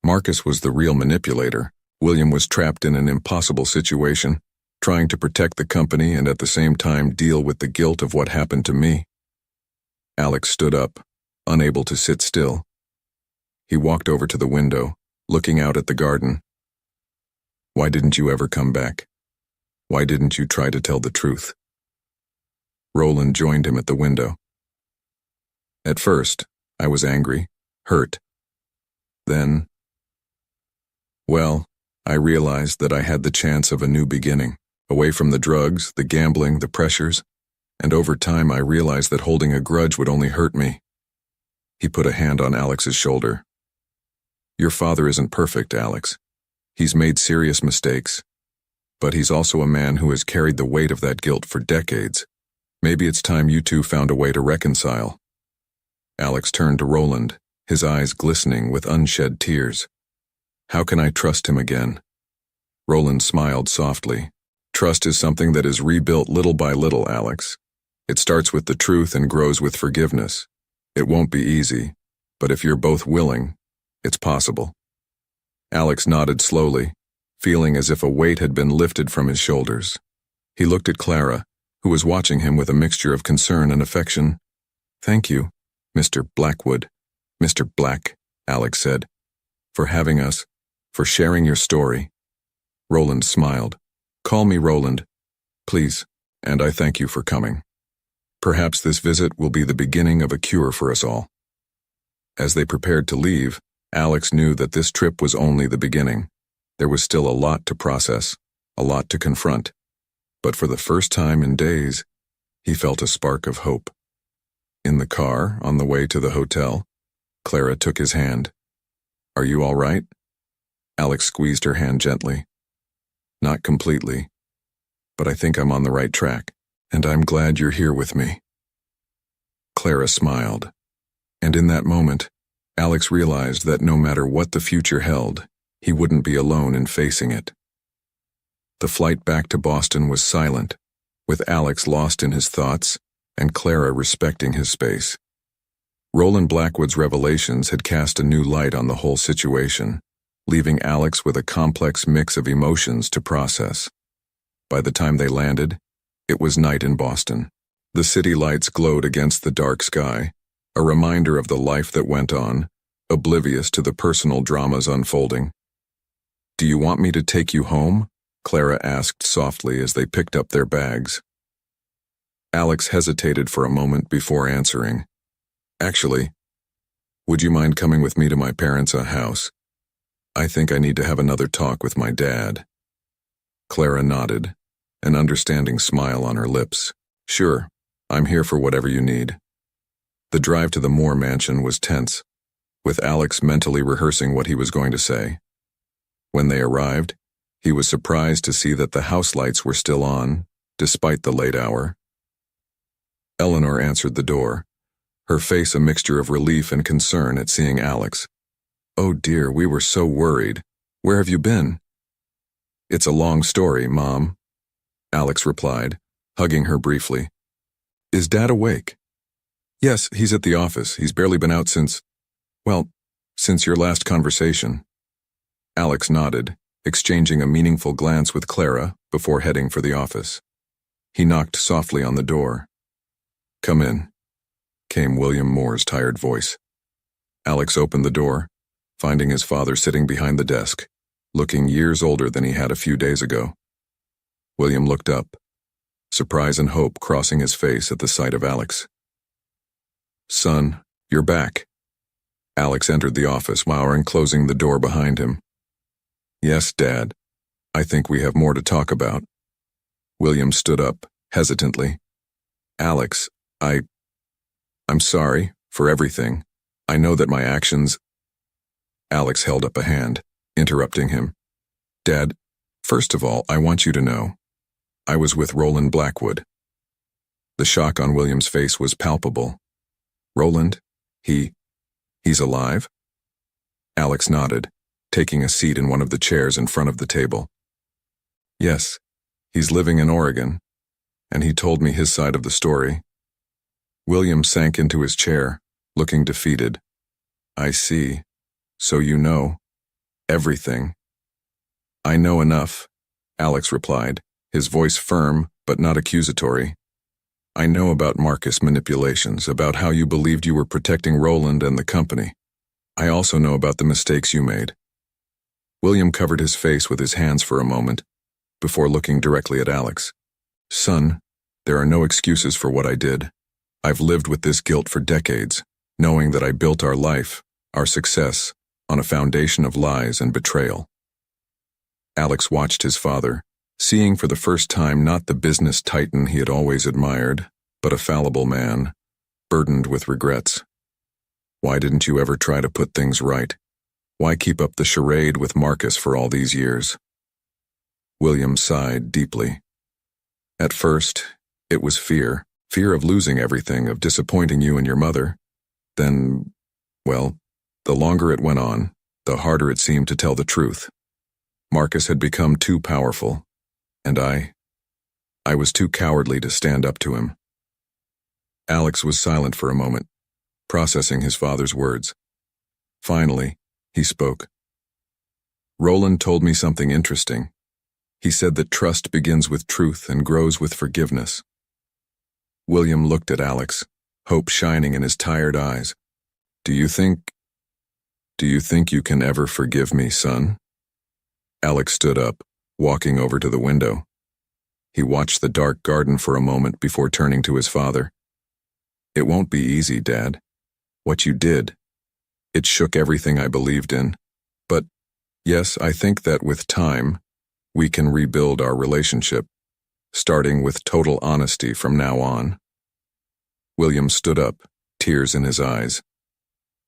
Marcus was the real manipulator. William was trapped in an impossible situation, trying to protect the company and at the same time deal with the guilt of what happened to me. Alex stood up, unable to sit still. He walked over to the window, looking out at the garden. Why didn't you ever come back? Why didn't you try to tell the truth? Roland joined him at the window. At first, I was angry, hurt. Then, well, I realized that I had the chance of a new beginning, away from the drugs, the gambling, the pressures, and over time I realized that holding a grudge would only hurt me. He put a hand on Alex's shoulder. Your father isn't perfect, Alex. He's made serious mistakes, but he's also a man who has carried the weight of that guilt for decades. Maybe it's time you two found a way to reconcile. Alex turned to Roland, his eyes glistening with unshed tears. How can I trust him again? Roland smiled softly. Trust is something that is rebuilt little by little, Alex. It starts with the truth and grows with forgiveness. It won't be easy, but if you're both willing, it's possible. Alex nodded slowly, feeling as if a weight had been lifted from his shoulders. He looked at Clara, who was watching him with a mixture of concern and affection. Thank you, Mr. Blackwood. Mr. Black, Alex said, for having us, for sharing your story. Roland smiled. Call me Roland, please, and I thank you for coming. Perhaps this visit will be the beginning of a cure for us all. As they prepared to leave, Alex knew that this trip was only the beginning. There was still a lot to process, a lot to confront. But for the first time in days, he felt a spark of hope. In the car, on the way to the hotel, Clara took his hand. Are you all right? Alex squeezed her hand gently. Not completely, but I think I'm on the right track, and I'm glad you're here with me. Clara smiled, and in that moment, Alex realized that no matter what the future held, he wouldn't be alone in facing it. The flight back to Boston was silent, with Alex lost in his thoughts and Clara respecting his space. Roland Blackwood's revelations had cast a new light on the whole situation, leaving Alex with a complex mix of emotions to process. By the time they landed, it was night in Boston. The city lights glowed against the dark sky, a reminder of the life that went on, oblivious to the personal dramas unfolding. Do you want me to take you home? Clara asked softly as they picked up their bags. Alex hesitated for a moment before answering. Actually, would you mind coming with me to my parents' house? I think I need to have another talk with my dad. Clara nodded, an understanding smile on her lips. Sure, I'm here for whatever you need. The drive to the Moore mansion was tense, with Alex mentally rehearsing what he was going to say. When they arrived, he was surprised to see that the house lights were still on, despite the late hour. Eleanor answered the door, her face a mixture of relief and concern at seeing Alex. Oh dear, we were so worried. Where have you been? It's a long story, Mom, Alex replied, hugging her briefly. Is Dad awake? Yes, he's at the office. He's barely been out since your last conversation. Alex nodded, exchanging a meaningful glance with Clara before heading for the office. He knocked softly on the door. "Come in," came William Moore's tired voice. Alex opened the door, finding his father sitting behind the desk, looking years older than he had a few days ago. William looked up, surprise and hope crossing his face at the sight of Alex. "Son, you're back." Alex entered the office, Mowering, closing the door behind him. "Yes, Dad. I think we have more to talk about." William stood up, hesitantly. "Alex, I'm sorry for everything. I know that my actions—" Alex held up a hand, interrupting him. "Dad, first of all, I want you to know. I was with Roland Blackwood." The shock on William's face was palpable. "Roland? He's alive?" Alex nodded, taking a seat in one of the chairs in front of the table. "Yes, he's living in Oregon, and he told me his side of the story." William sank into his chair, looking defeated. "I see. So you know everything." "I know enough," Alex replied, his voice firm but not accusatory. "I know about Marcus manipulations, about how you believed you were protecting Roland and the company. I also know about the mistakes you made." William covered his face with his hands for a moment, before looking directly at Alex. "Son, there are no excuses for what I did. I've lived with this guilt for decades, knowing that I built our life, our success, on a foundation of lies and betrayal." Alex watched his father, seeing for the first time not the business titan he had always admired, but a fallible man, burdened with regrets. "Why didn't you ever try to put things right? Why keep up the charade with Marcus for all these years?" William sighed deeply. "At first, it was fear of losing everything, of disappointing you and your mother. Then, well, the longer it went on, the harder it seemed to tell the truth. Marcus had become too powerful, and I was too cowardly to stand up to him." Alex was silent for a moment, processing his father's words. Finally, he spoke. "Roland told me something interesting. He said that trust begins with truth and grows with forgiveness." William looked at Alex, hope shining in his tired eyes. Do you think you can ever forgive me, son?" Alex stood up, walking over to the window. He watched the dark garden for a moment before turning to his father. "It won't be easy, Dad. What you did, it shook everything I believed in. But, yes, I think that with time, we can rebuild our relationship, starting with total honesty from now on." William stood up, tears in his eyes.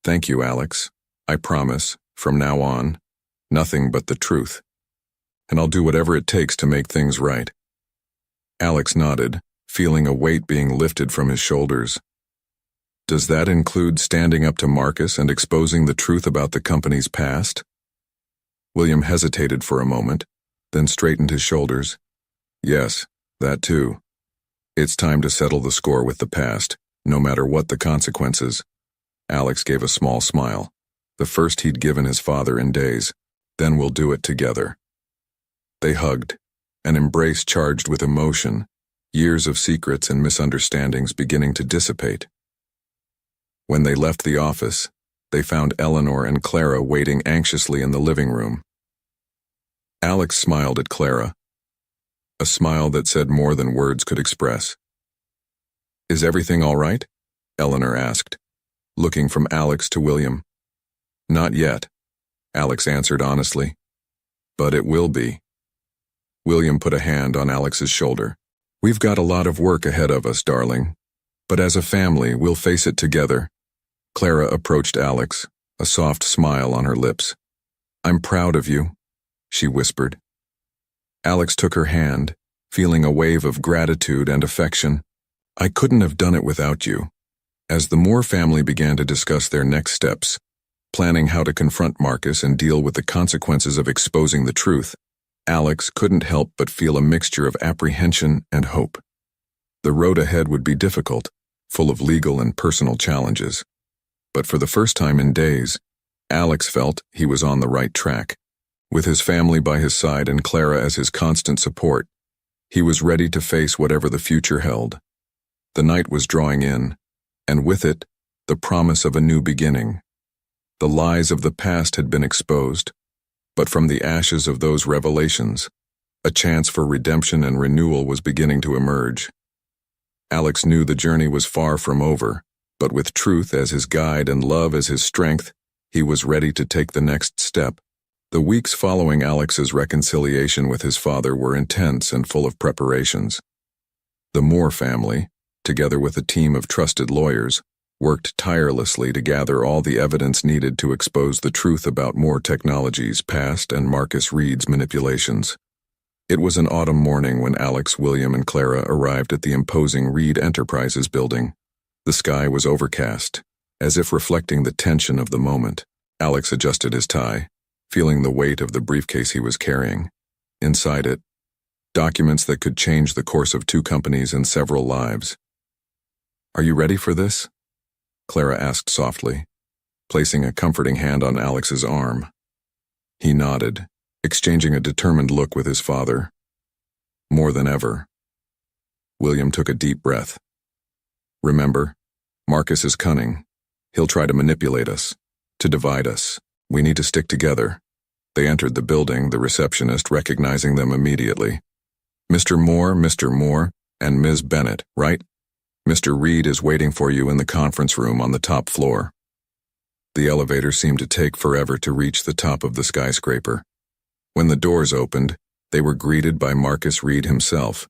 "Thank you, Alex. I promise, from now on, nothing but the truth. And I'll do whatever it takes to make things right." Alex nodded, feeling a weight being lifted from his shoulders. "Does that include standing up to Marcus and exposing the truth about the company's past?" William hesitated for a moment, then straightened his shoulders. "Yes, that too. It's time to settle the score with the past, no matter what the consequences." Alex gave a small smile, the first he'd given his father in days. "Then we'll do it together." They hugged, an embrace charged with emotion, years of secrets and misunderstandings beginning to dissipate. When they left the office, they found Eleanor and Clara waiting anxiously in the living room. Alex smiled at Clara, a smile that said more than words could express. "Is everything all right?" Eleanor asked, looking from Alex to William. "Not yet," Alex answered honestly. "But it will be." William put a hand on Alex's shoulder. "We've got a lot of work ahead of us, darling. But as a family, we'll face it together." Clara approached Alex, a soft smile on her lips. "I'm proud of you," she whispered. Alex took her hand, feeling a wave of gratitude and affection. "I couldn't have done it without you." As the Moore family began to discuss their next steps, planning how to confront Marcus and deal with the consequences of exposing the truth, Alex couldn't help but feel a mixture of apprehension and hope. The road ahead would be difficult, full of legal and personal challenges. But for the first time in days, Alex felt he was on the right track. With his family by his side and Clara as his constant support, he was ready to face whatever the future held. The night was drawing in, and with it, the promise of a new beginning. The lies of the past had been exposed, but from the ashes of those revelations, a chance for redemption and renewal was beginning to emerge. Alex knew the journey was far from over, but with truth as his guide and love as his strength, he was ready to take the next step. The weeks following Alex's reconciliation with his father were intense and full of preparations. The Moore family, together with a team of trusted lawyers, worked tirelessly to gather all the evidence needed to expose the truth about Moore Technologies' past and Marcus Reed's manipulations. It was an autumn morning when Alex, William, and Clara arrived at the imposing Reed Enterprises building. The sky was overcast, as if reflecting the tension of the moment. Alex adjusted his tie, feeling the weight of the briefcase he was carrying. Inside it, documents that could change the course of 2 companies and several lives. "Are you ready for this?" Clara asked softly, placing a comforting hand on Alex's arm. He nodded, exchanging a determined look with his father. More than ever. William took a deep breath. "Remember, Marcus is cunning. He'll try to manipulate us, to divide us. We need to stick together." They entered the building, the receptionist recognizing them immediately. Mr. Moore, and Ms. Bennett, right? Mr. Reed is waiting for you in the conference room on the top floor." The elevator seemed to take forever to reach the top of the skyscraper. When the doors opened, they were greeted by Marcus Reed himself,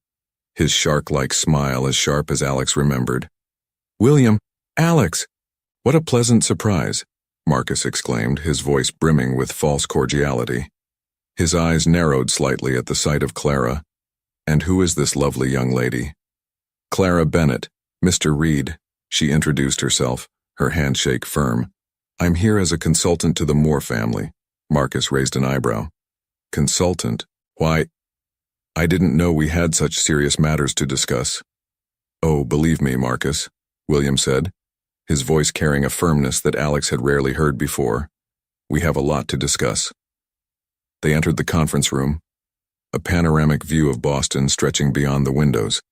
his shark-like smile as sharp as Alex remembered. "William, Alex! What a pleasant surprise," Marcus exclaimed, his voice brimming with false cordiality. His eyes narrowed slightly at the sight of Clara. "And who is this lovely young lady?" "Clara Bennett, Mr. Reed," she introduced herself, her handshake firm. "I'm here as a consultant to the Moore family." Marcus raised an eyebrow. "Consultant? Why, I didn't know we had such serious matters to discuss." "Oh, believe me, Marcus," William said, his voice carrying a firmness that Alex had rarely heard before. "We have a lot to discuss." They entered the conference room, a panoramic view of Boston stretching beyond the windows.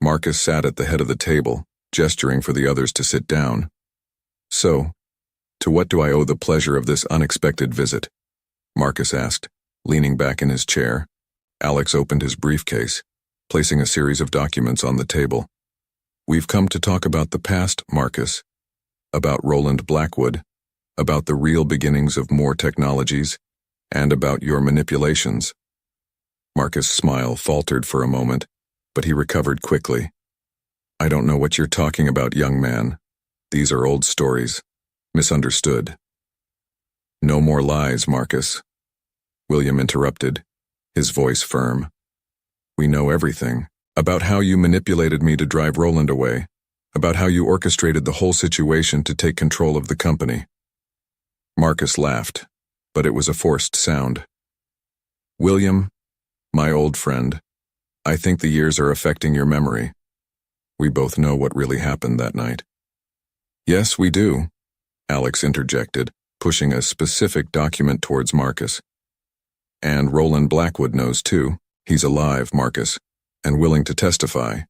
Marcus sat at the head of the table, gesturing for the others to sit down. "So, to what do I owe the pleasure of this unexpected visit?" Marcus asked, leaning back in his chair. Alex opened his briefcase, placing a series of documents on the table. "We've come to talk about the past, Marcus. About Roland Blackwood, about the real beginnings of Moore Technologies, and about your manipulations." Marcus' smile faltered for a moment, but he recovered quickly. "I don't know what you're talking about, young man. These are old stories. Misunderstood." "No more lies, Marcus," William interrupted, his voice firm. "We know everything. About how you manipulated me to drive Roland away. About how you orchestrated the whole situation to take control of the company." Marcus laughed, but it was a forced sound. "William, my old friend, I think the years are affecting your memory. We both know what really happened that night." "Yes, we do," Alex interjected, pushing a specific document towards Marcus. "And Roland Blackwood knows too. He's alive, Marcus, and willing to testify."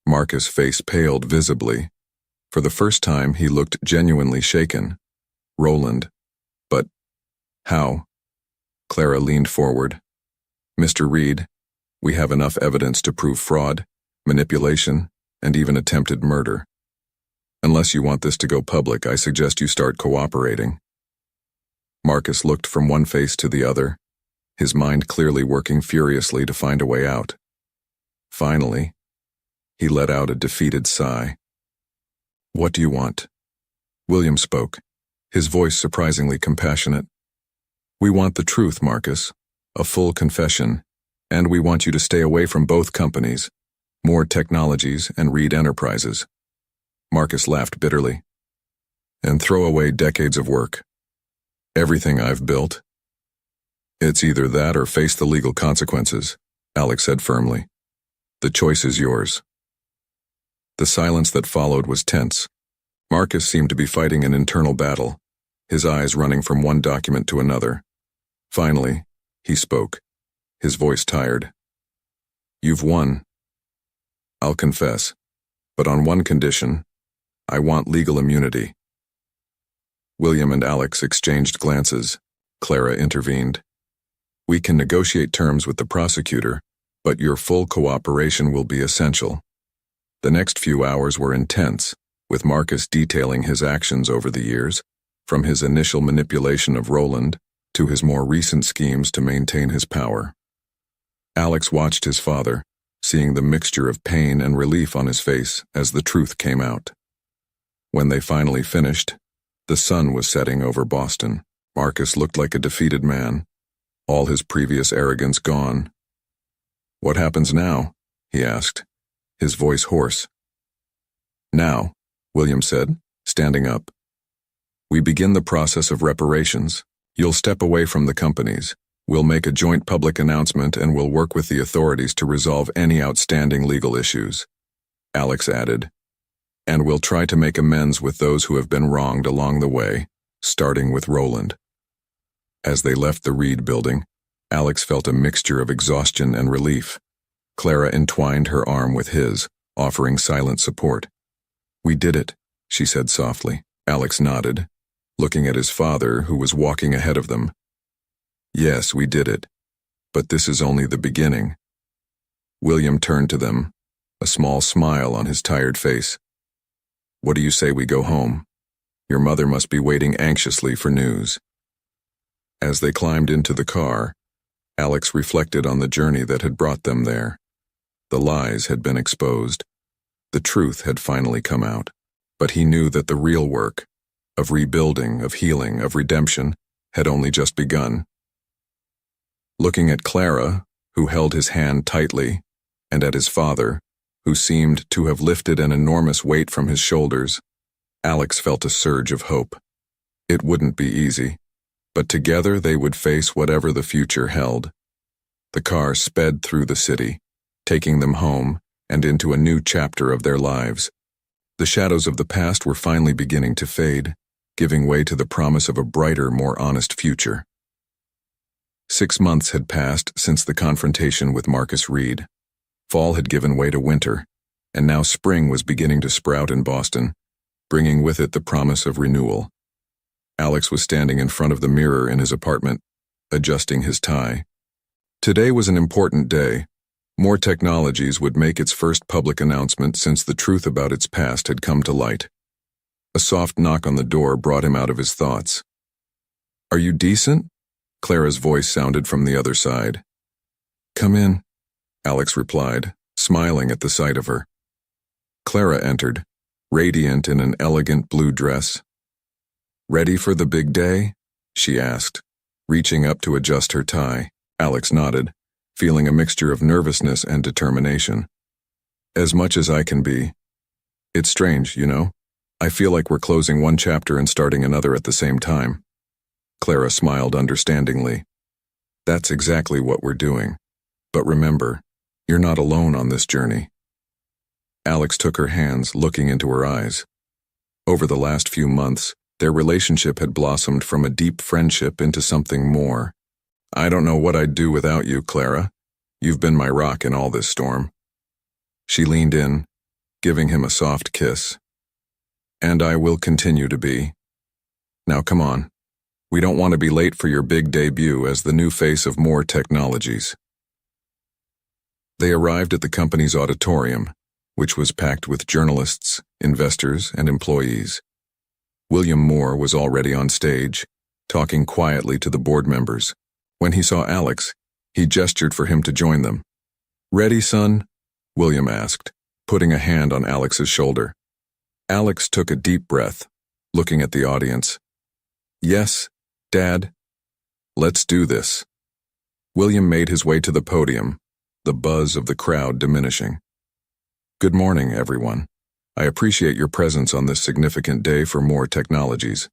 Marcus' face paled visibly. For the first time, he looked genuinely shaken. "Roland. But how?" Clara leaned forward. "Mr. Reed, we have enough evidence to prove fraud, manipulation, and even attempted murder. Unless you want this to go public, I suggest you start cooperating." Marcus looked from one face to the other, his mind clearly working furiously to find a way out. Finally, he let out a defeated sigh. "What do you want?" William spoke, his voice surprisingly compassionate. "We want the truth, Marcus, a full confession, and we want you to stay away from both companies, Moore Technologies and Reed Enterprises." Marcus laughed bitterly. "And throw away decades of work. Everything I've built." "It's either that or face the legal consequences," Alex said firmly. "The choice is yours." The silence that followed was tense. Marcus seemed to be fighting an internal battle, his eyes running from one document to another. Finally, he spoke, his voice tired. "You've won. I'll confess. But on one condition, I want legal immunity. William and Alex exchanged glances. Clara intervened. We can negotiate terms with the prosecutor, but your full cooperation will be essential. The next few hours were intense, with Marcus detailing his actions over the years, from his initial manipulation of Roland to his more recent schemes to maintain his power. Alex watched his father, seeing the mixture of pain and relief on his face as the truth came out. When they finally finished, the sun was setting over Boston. Marcus looked like a defeated man, all his previous arrogance gone. "What happens now?" he asked, his voice hoarse. "Now," William said, standing up. "We begin the process of reparations. You'll step away from the companies. We'll make a joint public announcement and we'll work with the authorities to resolve any outstanding legal issues." Alex added, "And we'll try to make amends with those who have been wronged along the way, starting with Roland." As they left the Reed building, Alex felt a mixture of exhaustion and relief. Clara entwined her arm with his, offering silent support. "We did it," she said softly. Alex nodded, looking at his father, who was walking ahead of them. "Yes, we did it. But this is only the beginning." William turned to them, a small smile on his tired face. "What do you say we go home? Your mother must be waiting anxiously for news." As they climbed into the car, Alex reflected on the journey that had brought them there. The lies had been exposed. The truth had finally come out. But he knew that the real work, of rebuilding, of healing, of redemption, had only just begun. Looking at Clara, who held his hand tightly, and at his father, who seemed to have lifted an enormous weight from his shoulders, Alex felt a surge of hope. It wouldn't be easy, but together they would face whatever the future held. The car sped through the city, taking them home and into a new chapter of their lives. The shadows of the past were finally beginning to fade, giving way to the promise of a brighter, more honest future. 6 months had passed since the confrontation with Marcus Reed. Fall had given way to winter, and now spring was beginning to sprout in Boston, bringing with it the promise of renewal. Alex was standing in front of the mirror in his apartment, adjusting his tie. Today was an important day. More Technologies would make its first public announcement since the truth about its past had come to light. A soft knock on the door brought him out of his thoughts. "Are you decent?" Clara's voice sounded from the other side. "Come in," Alex replied, smiling at the sight of her. Clara entered, radiant in an elegant blue dress. "Ready for the big day?" she asked, reaching up to adjust her tie. Alex nodded, feeling a mixture of nervousness and determination. "As much as I can be. It's strange, you know? I feel like we're closing one chapter and starting another at the same time." Clara smiled understandingly. "That's exactly what we're doing. But remember, you're not alone on this journey." Alex took her hands, looking into her eyes. Over the last few months, their relationship had blossomed from a deep friendship into something more. "I don't know what I'd do without you, Clara. You've been my rock in all this storm." She leaned in, giving him a soft kiss. "And I will continue to be. Now come on. We don't want to be late for your big debut as the new face of More Technologies." They arrived at the company's auditorium, which was packed with journalists, investors, and employees. William Moore was already on stage, talking quietly to the board members. When he saw Alex, he gestured for him to join them. "Ready, son?" William asked, putting a hand on Alex's shoulder. Alex took a deep breath, looking at the audience. "Yes, Dad. Let's do this." William made his way to the podium, the buzz of the crowd diminishing. "Good morning, everyone. I appreciate your presence on this significant day for More Technologies.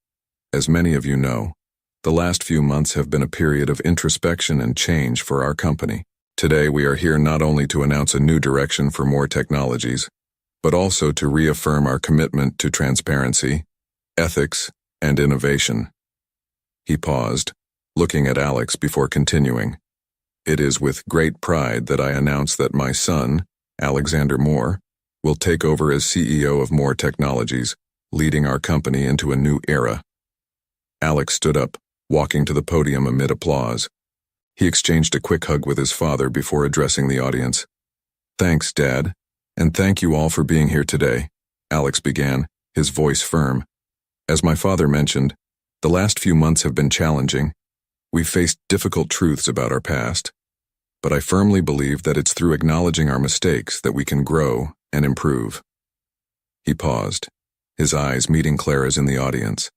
As many of you know, the last few months have been a period of introspection and change for our company. Today we are here not only to announce a new direction for More Technologies, but also to reaffirm our commitment to transparency, ethics, and innovation." He paused, looking at Alex before continuing. "It is with great pride that I announce that my son, Alexander Moore, will take over as CEO of More Technologies, leading our company into a new era. Alex stood up, walking to the podium amid applause. He exchanged a quick hug with his father before addressing the audience. "Thanks, Dad, and thank you all for being here today," Alex began, his voice firm. "As my father mentioned, the last few months have been challenging. We've faced difficult truths about our past, but I firmly believe that it's through acknowledging our mistakes that we can grow and improve." He paused, his eyes meeting Clara's in the audience.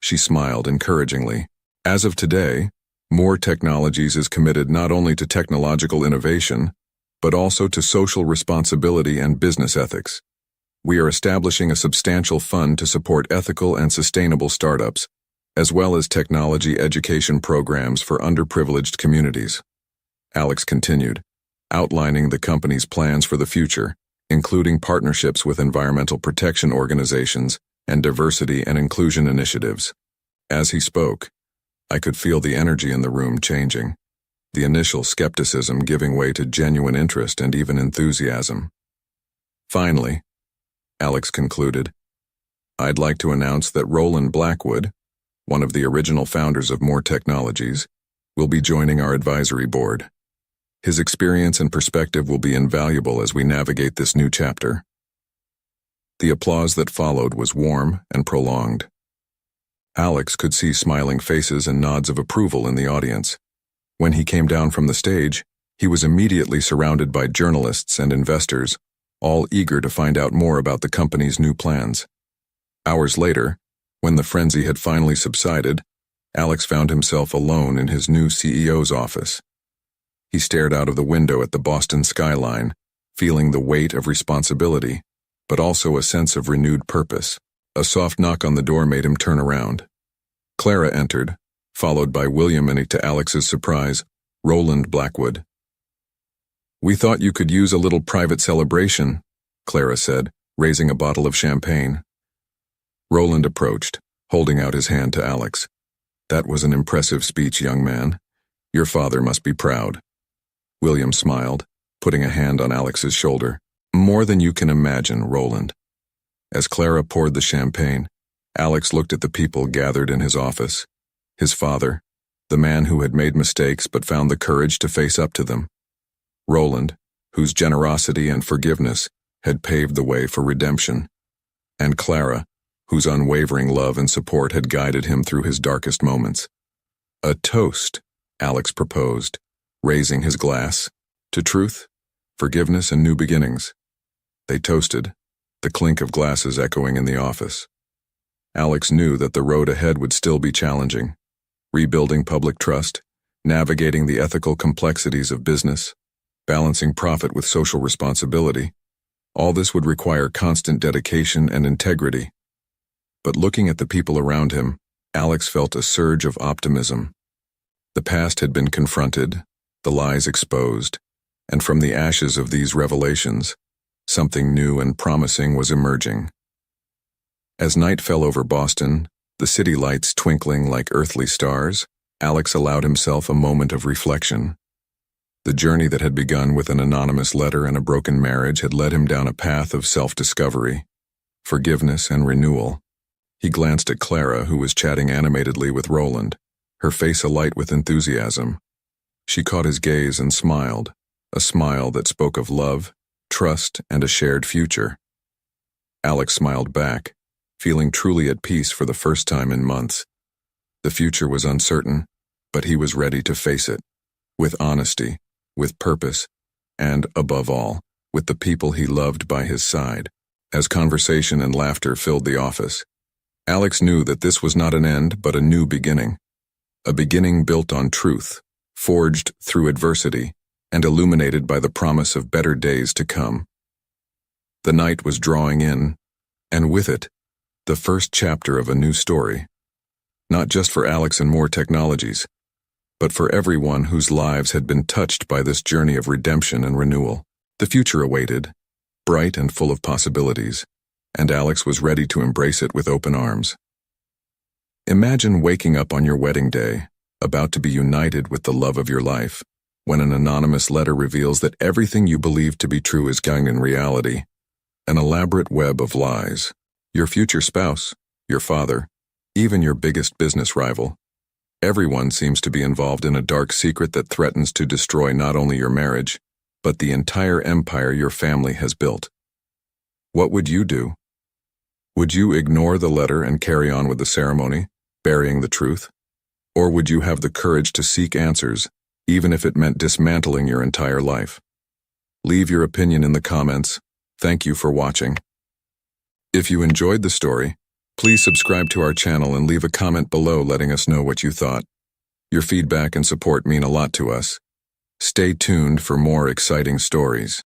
She smiled encouragingly. "As of today, More Technologies is committed not only to technological innovation, but also to social responsibility and business ethics. We are establishing a substantial fund to support ethical and sustainable startups, as well as technology education programs for underprivileged communities." Alex continued, outlining the company's plans for the future, including partnerships with environmental protection organizations and diversity and inclusion initiatives. As he spoke, I could feel the energy in the room changing, the initial skepticism giving way to genuine interest and even enthusiasm. "Finally," Alex concluded, "I'd like to announce that Roland Blackwood, one of the original founders of More Technologies, will be joining our advisory board. His experience and perspective will be invaluable as we navigate this new chapter." The applause that followed was warm and prolonged. Alex could see smiling faces and nods of approval in the audience. When he came down from the stage, he was immediately surrounded by journalists and investors, all eager to find out more about the company's new plans. Hours later, when the frenzy had finally subsided, Alex found himself alone in his new CEO's office. He stared out of the window at the Boston skyline, feeling the weight of responsibility, but also a sense of renewed purpose. A soft knock on the door made him turn around. Clara entered, followed by William and, to Alex's surprise, Roland Blackwood. "We thought you could use a little private celebration," Clara said, raising a bottle of champagne. Roland approached, holding out his hand to Alex. "That was an impressive speech, young man. Your father must be proud." William smiled, putting a hand on Alex's shoulder. "More than you can imagine, Roland." As Clara poured the champagne, Alex looked at the people gathered in his office. His father, the man who had made mistakes but found the courage to face up to them. Roland, whose generosity and forgiveness had paved the way for redemption. And Clara, whose unwavering love and support had guided him through his darkest moments. "A toast," Alex proposed, raising his glass, "to truth, forgiveness, and new beginnings." They toasted, the clink of glasses echoing in the office. Alex knew that the road ahead would still be challenging. Rebuilding public trust, navigating the ethical complexities of business, balancing profit with social responsibility. All this would require constant dedication and integrity. But looking at the people around him, Alex felt a surge of optimism. The past had been confronted, the lies exposed, and from the ashes of these revelations, something new and promising was emerging. As night fell over Boston, the city lights twinkling like earthly stars, Alex allowed himself a moment of reflection. The journey that had begun with an anonymous letter and a broken marriage had led him down a path of self-discovery, forgiveness, and renewal. He glanced at Clara, who was chatting animatedly with Roland, her face alight with enthusiasm. She caught his gaze and smiled, a smile that spoke of love, trust, and a shared future. Alex smiled back, feeling truly at peace for the first time in months. The future was uncertain, but he was ready to face it, with honesty, with purpose, and, above all, with the people he loved by his side. As conversation and laughter filled the office, Alex knew that this was not an end but a new beginning. A beginning built on truth, forged through adversity, and illuminated by the promise of better days to come. The night was drawing in, and with it, the first chapter of a new story. Not just for Alex and More Technologies, but for everyone whose lives had been touched by this journey of redemption and renewal. The future awaited, bright and full of possibilities, and Alex was ready to embrace it with open arms. Imagine waking up on your wedding day, about to be united with the love of your life, when an anonymous letter reveals that everything you believed to be true is going in reality. an elaborate web of lies. Your future spouse, your father, even your biggest business rival. Everyone seems to be involved in a dark secret that threatens to destroy not only your marriage, but the entire empire your family has built. What would you do? Would you ignore the letter and carry on with the ceremony, burying the truth? Or would you have the courage to seek answers, even if it meant dismantling your entire life? Leave your opinion in the comments. Thank you for watching. If you enjoyed the story, please subscribe to our channel and leave a comment below letting us know what you thought. Your feedback and support mean a lot to us. Stay tuned for more exciting stories.